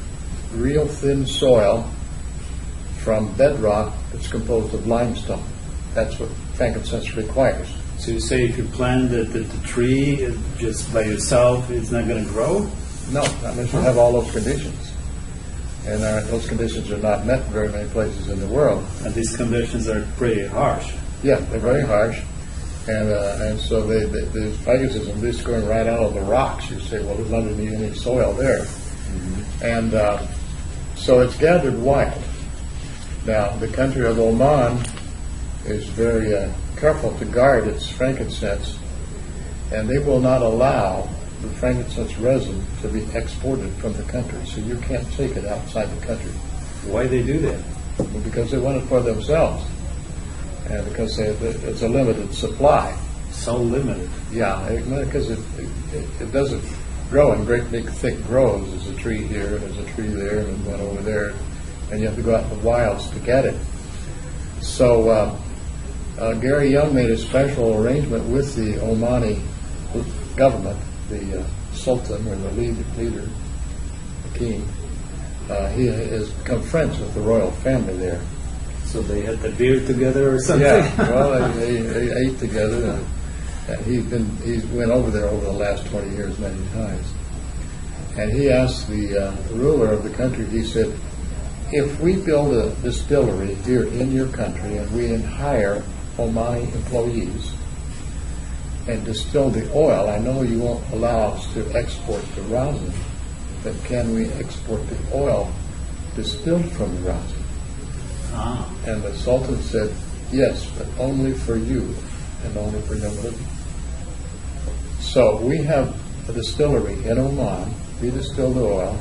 real thin soil from bedrock that's composed of limestone. That's what frankincense requires. So you say if you plant the tree just by yourself, it's not going to grow? No, not unless you have all those conditions. And those conditions are not met in very many places in the world. And these conditions are pretty harsh. Yeah, they're very harsh. And so the frankincense is just going right out of the rocks. You say, well, there's not any soil there. And so it's gathered wild. Now, the country of Oman is very careful to guard its frankincense, and they will not allow the frankincense resin to be exported from the country. So you can't take it outside the country. Why they do that? Well, because they want it for themselves, and because it's a limited supply. So limited. Yeah, because it doesn't grow in great big thick groves. There's a tree here, and there's a tree there, and one over there, and you have to go out in the wilds to get it. So Gary Young made a special arrangement with the Omani government, the Sultan or the leader, the king. He has become friends with the royal family there. So they had the beer together or something? Yeah, well, they ate together. And he went over there over the last 20 years many times. And he asked the ruler of the country, he said, if we build a distillery here in your country and we hire Omani employees and distill the oil, I know you won't allow us to export the rosin, but can we export the oil distilled from the rosin? And the Sultan said, yes, but only for you and only for Young Living. So we have a distillery in Oman. We distill the oil,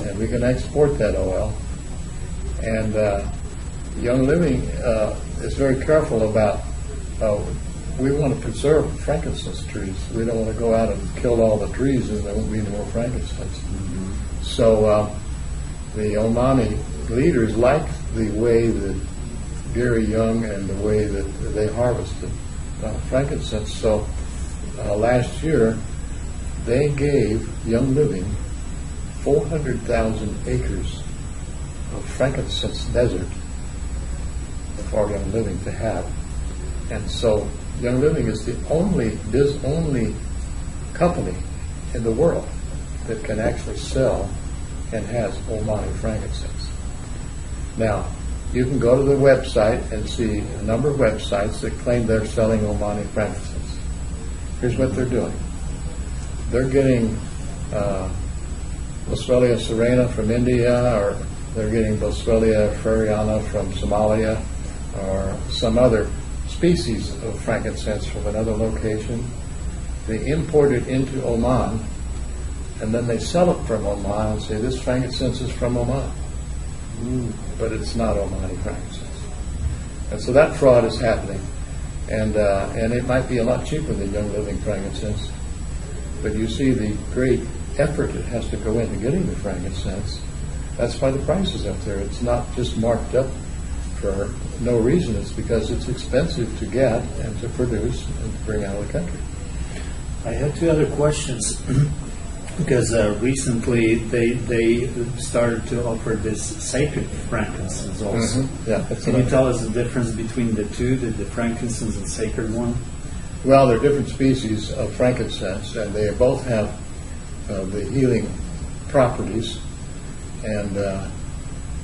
and we can export that oil. And Young Living is very careful about, we want to preserve frankincense trees. We don't want to go out and kill all the trees and there won't be any more frankincense. So the Omani leaders like the way that Gary Young and the way that they harvested frankincense. So last year they gave Young Living 400,000 acres of frankincense desert for Young Living to have. And so Young Living is the only company in the world that can actually sell and has Omani frankincense. Now, you can go to the website and see a number of websites that claim they're selling Omani frankincense. Here's what they're doing. They're getting Boswellia serena from India, or they're getting Boswellia freriana from Somalia, or some other species of frankincense from another location. They import it into Oman, and then they sell it from Oman and say, this frankincense is from Oman. But it's not Omani frankincense. And so that fraud is happening. And it might be a lot cheaper than Young Living frankincense. But you see the great effort it has to go into getting the frankincense. That's why the price is up there. It's not just marked up for no reason. It's because it's expensive to get and to produce and to bring out of the country. I had two other questions. Because recently they started to offer this sacred frankincense also. Yeah, Can you tell us the difference between the two, the frankincense and sacred one? Well, they're different species of frankincense, and they both have the healing properties. And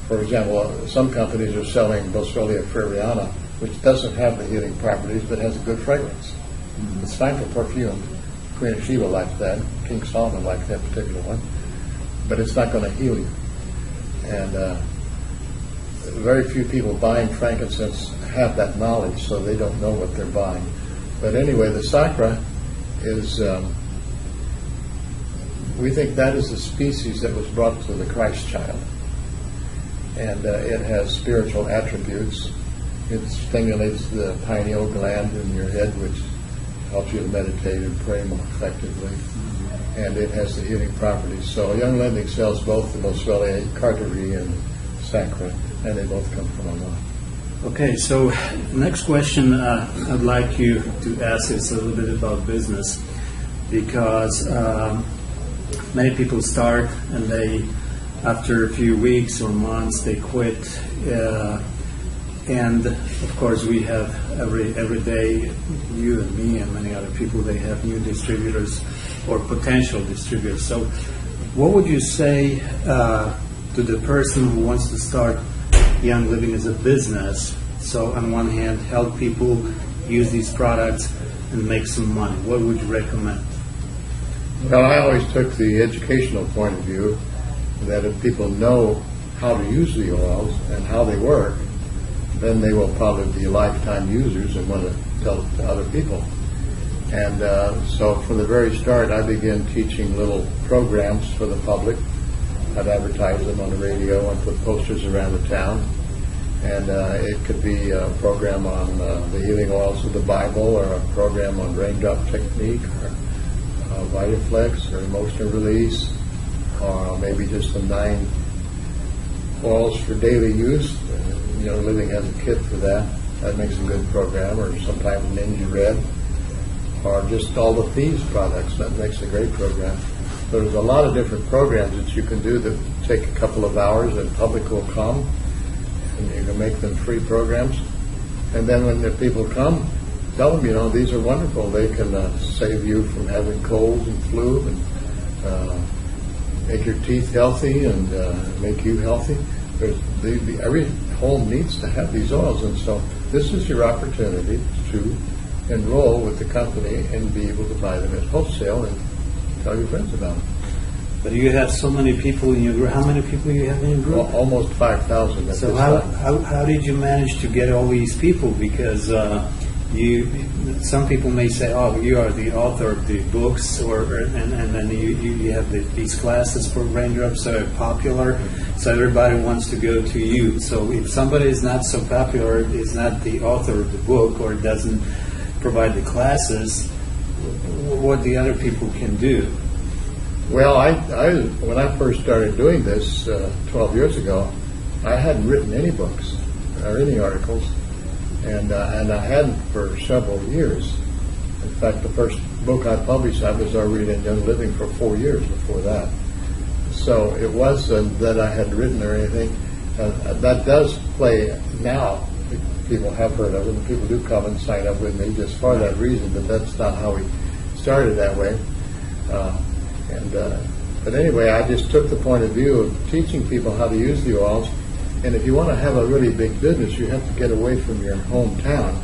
for example, some companies are selling Boswellia freriana, which doesn't have the healing properties, but has a good fragrance. It's fine for perfume. Queen of Sheba liked that. King Solomon liked that particular one. But it's not going to heal you. And very few people buying frankincense have that knowledge, so they don't know what they're buying. But anyway, the sacra is, we think that is the species that was brought to the Christ child. And it has spiritual attributes. It stimulates the pineal gland in your head, which helps you to meditate and pray more effectively. And it has the healing properties. So Young Living sells both the Boswellia carteri and sacra, and they both come from Oman. Okay, so next question I'd like you to ask is a little bit about business, because many people start and they, after a few weeks or months, they quit. And of course, we have every day, you and me and many other people, they have new distributors or potential distributors. So what would you say to the person who wants to start Young Living as a business? So on one hand, help people use these products and make some money? What would you recommend? Well, I always took the educational point of view that if people know how to use the oils and how they work, then they will probably be lifetime users and want to tell it to other people. And so from the very start, I began teaching little programs for the public. I'd advertise them on the radio and put posters around the town. And it could be a program on the healing oils of the Bible, or a program on Raindrop technique, or Vitaflex, or emotional release, or maybe just the 9 oils for daily use. Living has a kit for that. That makes a good program. Or sometimes Ninja Red, or just all the Thieves products. That makes a great program. So there's a lot of different programs that you can do that take a couple of hours, and the public will come, and you can make them free programs. And then when the people come, tell them, these are wonderful. They can save you from having colds and flu, and make your teeth healthy, and make you healthy. Every home needs to have these oils, and so this is your opportunity to enroll with the company and be able to buy them at wholesale and tell your friends about them. But you have so many people in your group. How many people you have in your group? Well, almost 5,000. So how did you manage to get all these people? Because some people may say, "Oh, you are the author of the books," and then you have these classes for Raindrops that are popular, so everybody wants to go to you. So if somebody is not so popular, is not the author of the book, or doesn't provide the classes, what the other people can do? Well, when I first started doing this 12 years ago, I hadn't written any books or any articles, and I hadn't for several years. In fact, the first book I published, I was already in Young Living for 4 years before that. So it wasn't that I had written or anything. That does play now. People have heard of it, and people do come and sign up with me just for that reason, but that's not how we started that way. But anyway, I just took the point of view of teaching people how to use the oils. And if you want to have a really big business, you have to get away from your hometown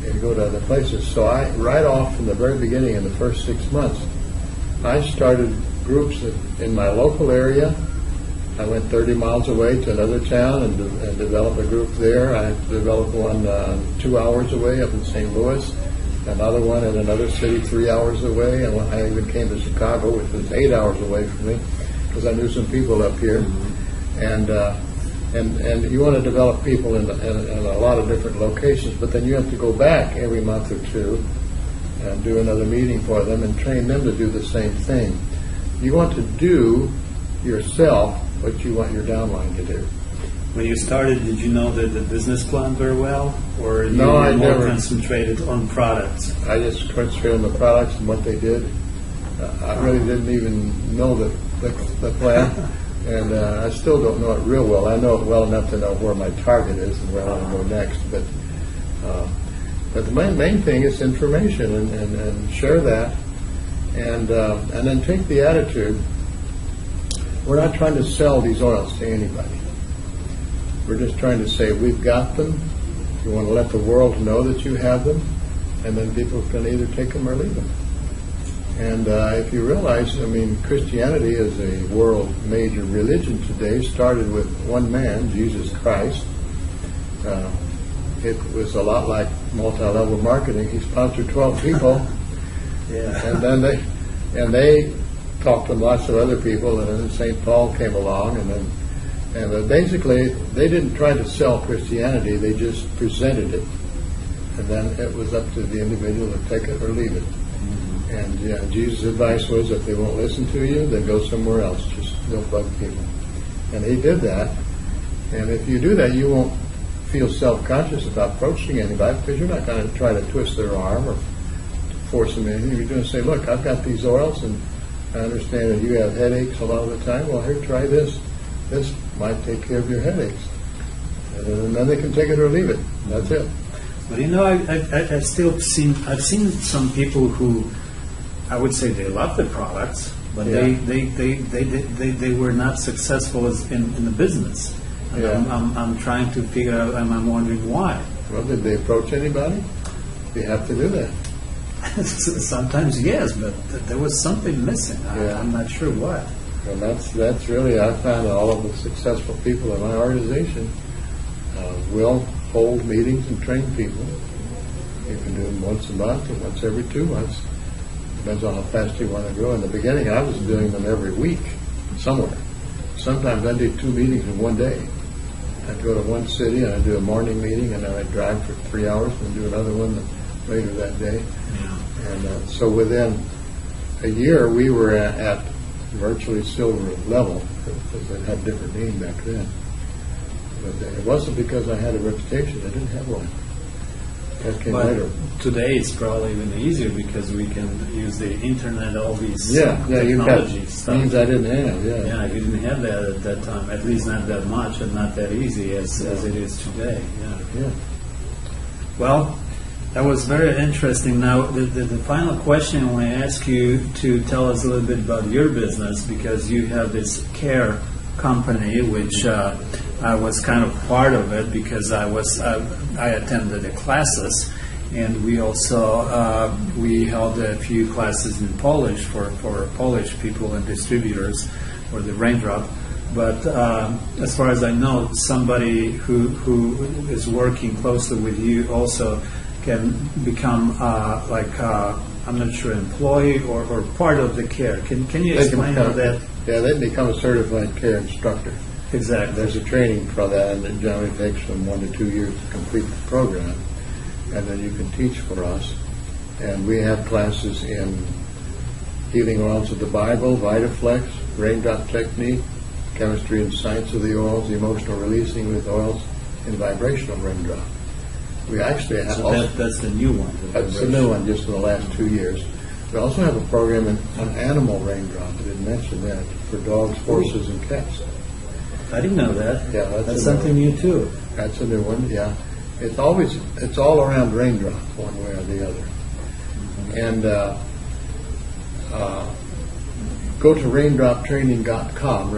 and go to other places. So right off from the very beginning, in the first 6 months, I started groups in my local area. I went 30 miles away to another town and developed a group there. I developed one 2 hours away up in St. Louis, another one in another city 3 hours away, and I even came to Chicago, which was 8 hours away from me, because I knew some people up here. And you want to develop people in a lot of different locations, but then you have to go back every month or two and do another meeting for them and train them to do the same thing. You want to do yourself what you want your downline to do. When you started, did you know the business plan very well, or you No, were I more never. concentrated on products? I just concentrated on the products and what they did. I really didn't even know the plan, and I still don't know it real well. I know it well enough to know where my target is and where I want to go next. But the main thing is information, and share that, and then take the attitude. We're not trying to sell these oils to anybody. We're just trying to say we've got them. You want to let the world know that you have them, and then people can either take them or leave them. And if you realize, Christianity is a world major religion today, started with one man, Jesus Christ. It was a lot like multi-level marketing. He sponsored 12 people, Yeah. and then they talked to lots of other people, and then St. Paul came along, and basically they didn't try to sell Christianity, they just presented it, and then it was up to the individual to take it or leave it. And Jesus' advice was, if they won't listen to you, then go somewhere else, just don't bug people. And he did that, and if you do that, you won't feel self-conscious about approaching anybody, because you're not going to try to twist their arm or force them anything. You're going to say, look, I've got these oils, and I understand that you have headaches a lot of the time. Well, here, try this. This might take care of your headaches. And then they can take it or leave it. That's it. But I've seen some people who, I would say they love the products, but Yeah. they were not successful in the business. And Yeah. I'm trying to figure out, and I'm wondering why. Well, did they approach anybody? You have to do that. Sometimes yes, but there was something missing. Yeah. I'm not sure what. And that's really, I found all of the successful people in my organization will hold meetings and train people. You can do them once a month or once every 2 months. Depends on how fast you want to grow. In the beginning, I was doing them every week somewhere. Sometimes I did 2 meetings in one day. I'd go to one city and I'd do a morning meeting, and then I'd drive for 3 hours and do another one later that day. Yeah. And so within a year, we were at virtually silver level, because it had a different name back then. But it wasn't because I had a reputation. I didn't have one. That came But later. today it's probably even easier because we can use the internet, all these Yeah, you've got technology stuff. things I didn't have, yeah. Yeah, you didn't have that at that time, at least not that much and not that easy as it is today. Yeah. Yeah. Well, that was very interesting. Now, the final question I want to ask you to tell us a little bit about your business, because you have this care company, which I was kind of part of it because I attended the classes, and we also we held a few classes in Polish for Polish people and distributors for the Raindrop. But as far as I know, somebody who is working closely with you also can become I'm not sure, employee or part of the care. Can you explain how that? Yeah, they become a certified care instructor. Exactly. There's a training for that, and it generally takes from 1 to 2 years to complete the program. And then you can teach for us. And we have classes in healing oils of the Bible, VitaFlex, Raindrop technique, chemistry and science of the oils, emotional releasing with oils, and vibrational Raindrop. We actually have That's the new one. that's the new one, just in the last 2 years. We also have a program on animal Raindrop. I didn't mention that, for dogs, horses, and cats. I didn't know that. Yeah, that's something new too. That's a new one, yeah. It's all around Raindrop, one way or the other. And go to raindroptraining.com,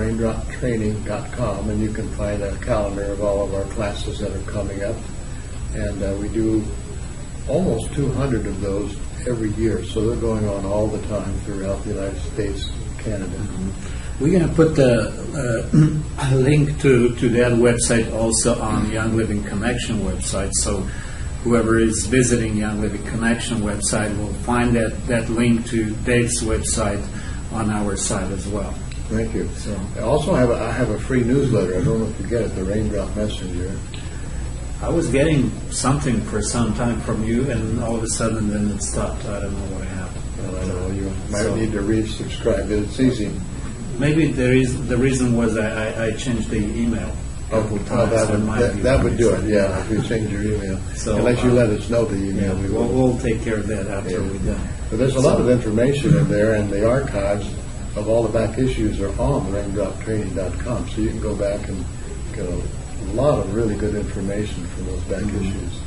and you can find a calendar of all of our classes that are coming up. And we do almost 200 of those every year, so they're going on all the time throughout the United States and Canada. We're going to put the link to that website also on Young Living Connection website, so whoever is visiting Young Living Connection website will find that link to Dave's website on our site as well. Thank you. So I also have a free newsletter. I don't know if you get it, the Raindrop Messenger. I was getting something for some time from you, and all of a sudden then it stopped. I don't know what happened. Well, I know you might need to resubscribe. It's easy. Maybe the reason was I changed the email a couple times. so it might be that would do it, something. yeah, if you change your email. So, unless you let us know the email, Yeah, we will. we'll take care of that after Yeah. we're done. But there's a lot of information in there, and the archives of all the back issues are on raindroptraining.com, so you can go back and get a lot of really good information from those back issues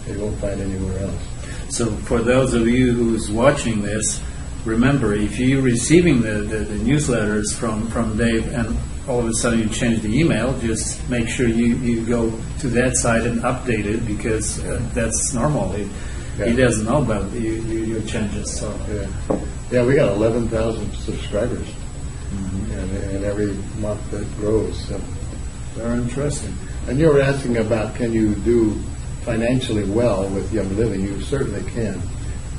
that you won't find anywhere else. So for those of you who's watching this, remember, if you're receiving the newsletters from Dave and all of a sudden you change the email, just make sure you go to that site and update it, because that's normal. He doesn't know about your changes. So Yeah, we got 11,000 subscribers, and every month that grows. So. very interesting. And you were asking about, can you do financially well with Young Living? You certainly can.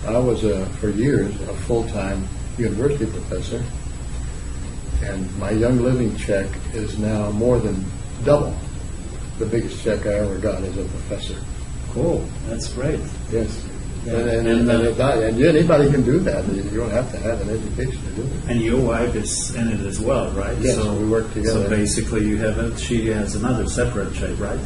I was, for years, a full-time university professor, and my Young Living check is now more than double the biggest check I ever got as a professor. Cool. That's great. Yes. Yeah. And anybody can do that. You don't have to have an education to do it. And your wife is in it as well, right? Yes, we work together. So basically, she has another separate check, right?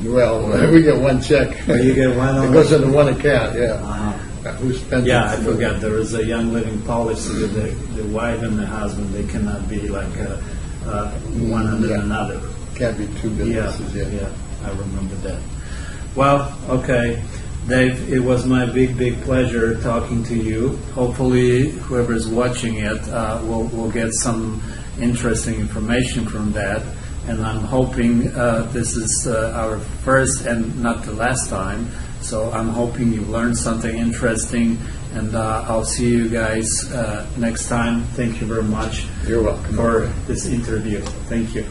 Well, we get one check. You get one. It goes into one account, yeah. Uh-huh. Who spends Yeah, it? I forgot. There is a Young Living policy that the wife and the husband, they cannot be like one under another. Can't be two businesses, Yeah, I remember that. Well, okay. Dave, it was my big pleasure talking to you. Hopefully, whoever is watching it will get some interesting information from that. And I'm hoping this is our first and not the last time So I'm hoping you learned something interesting, and I'll see you guys next time. Thank you very much You're welcome. for this interview. Thank you.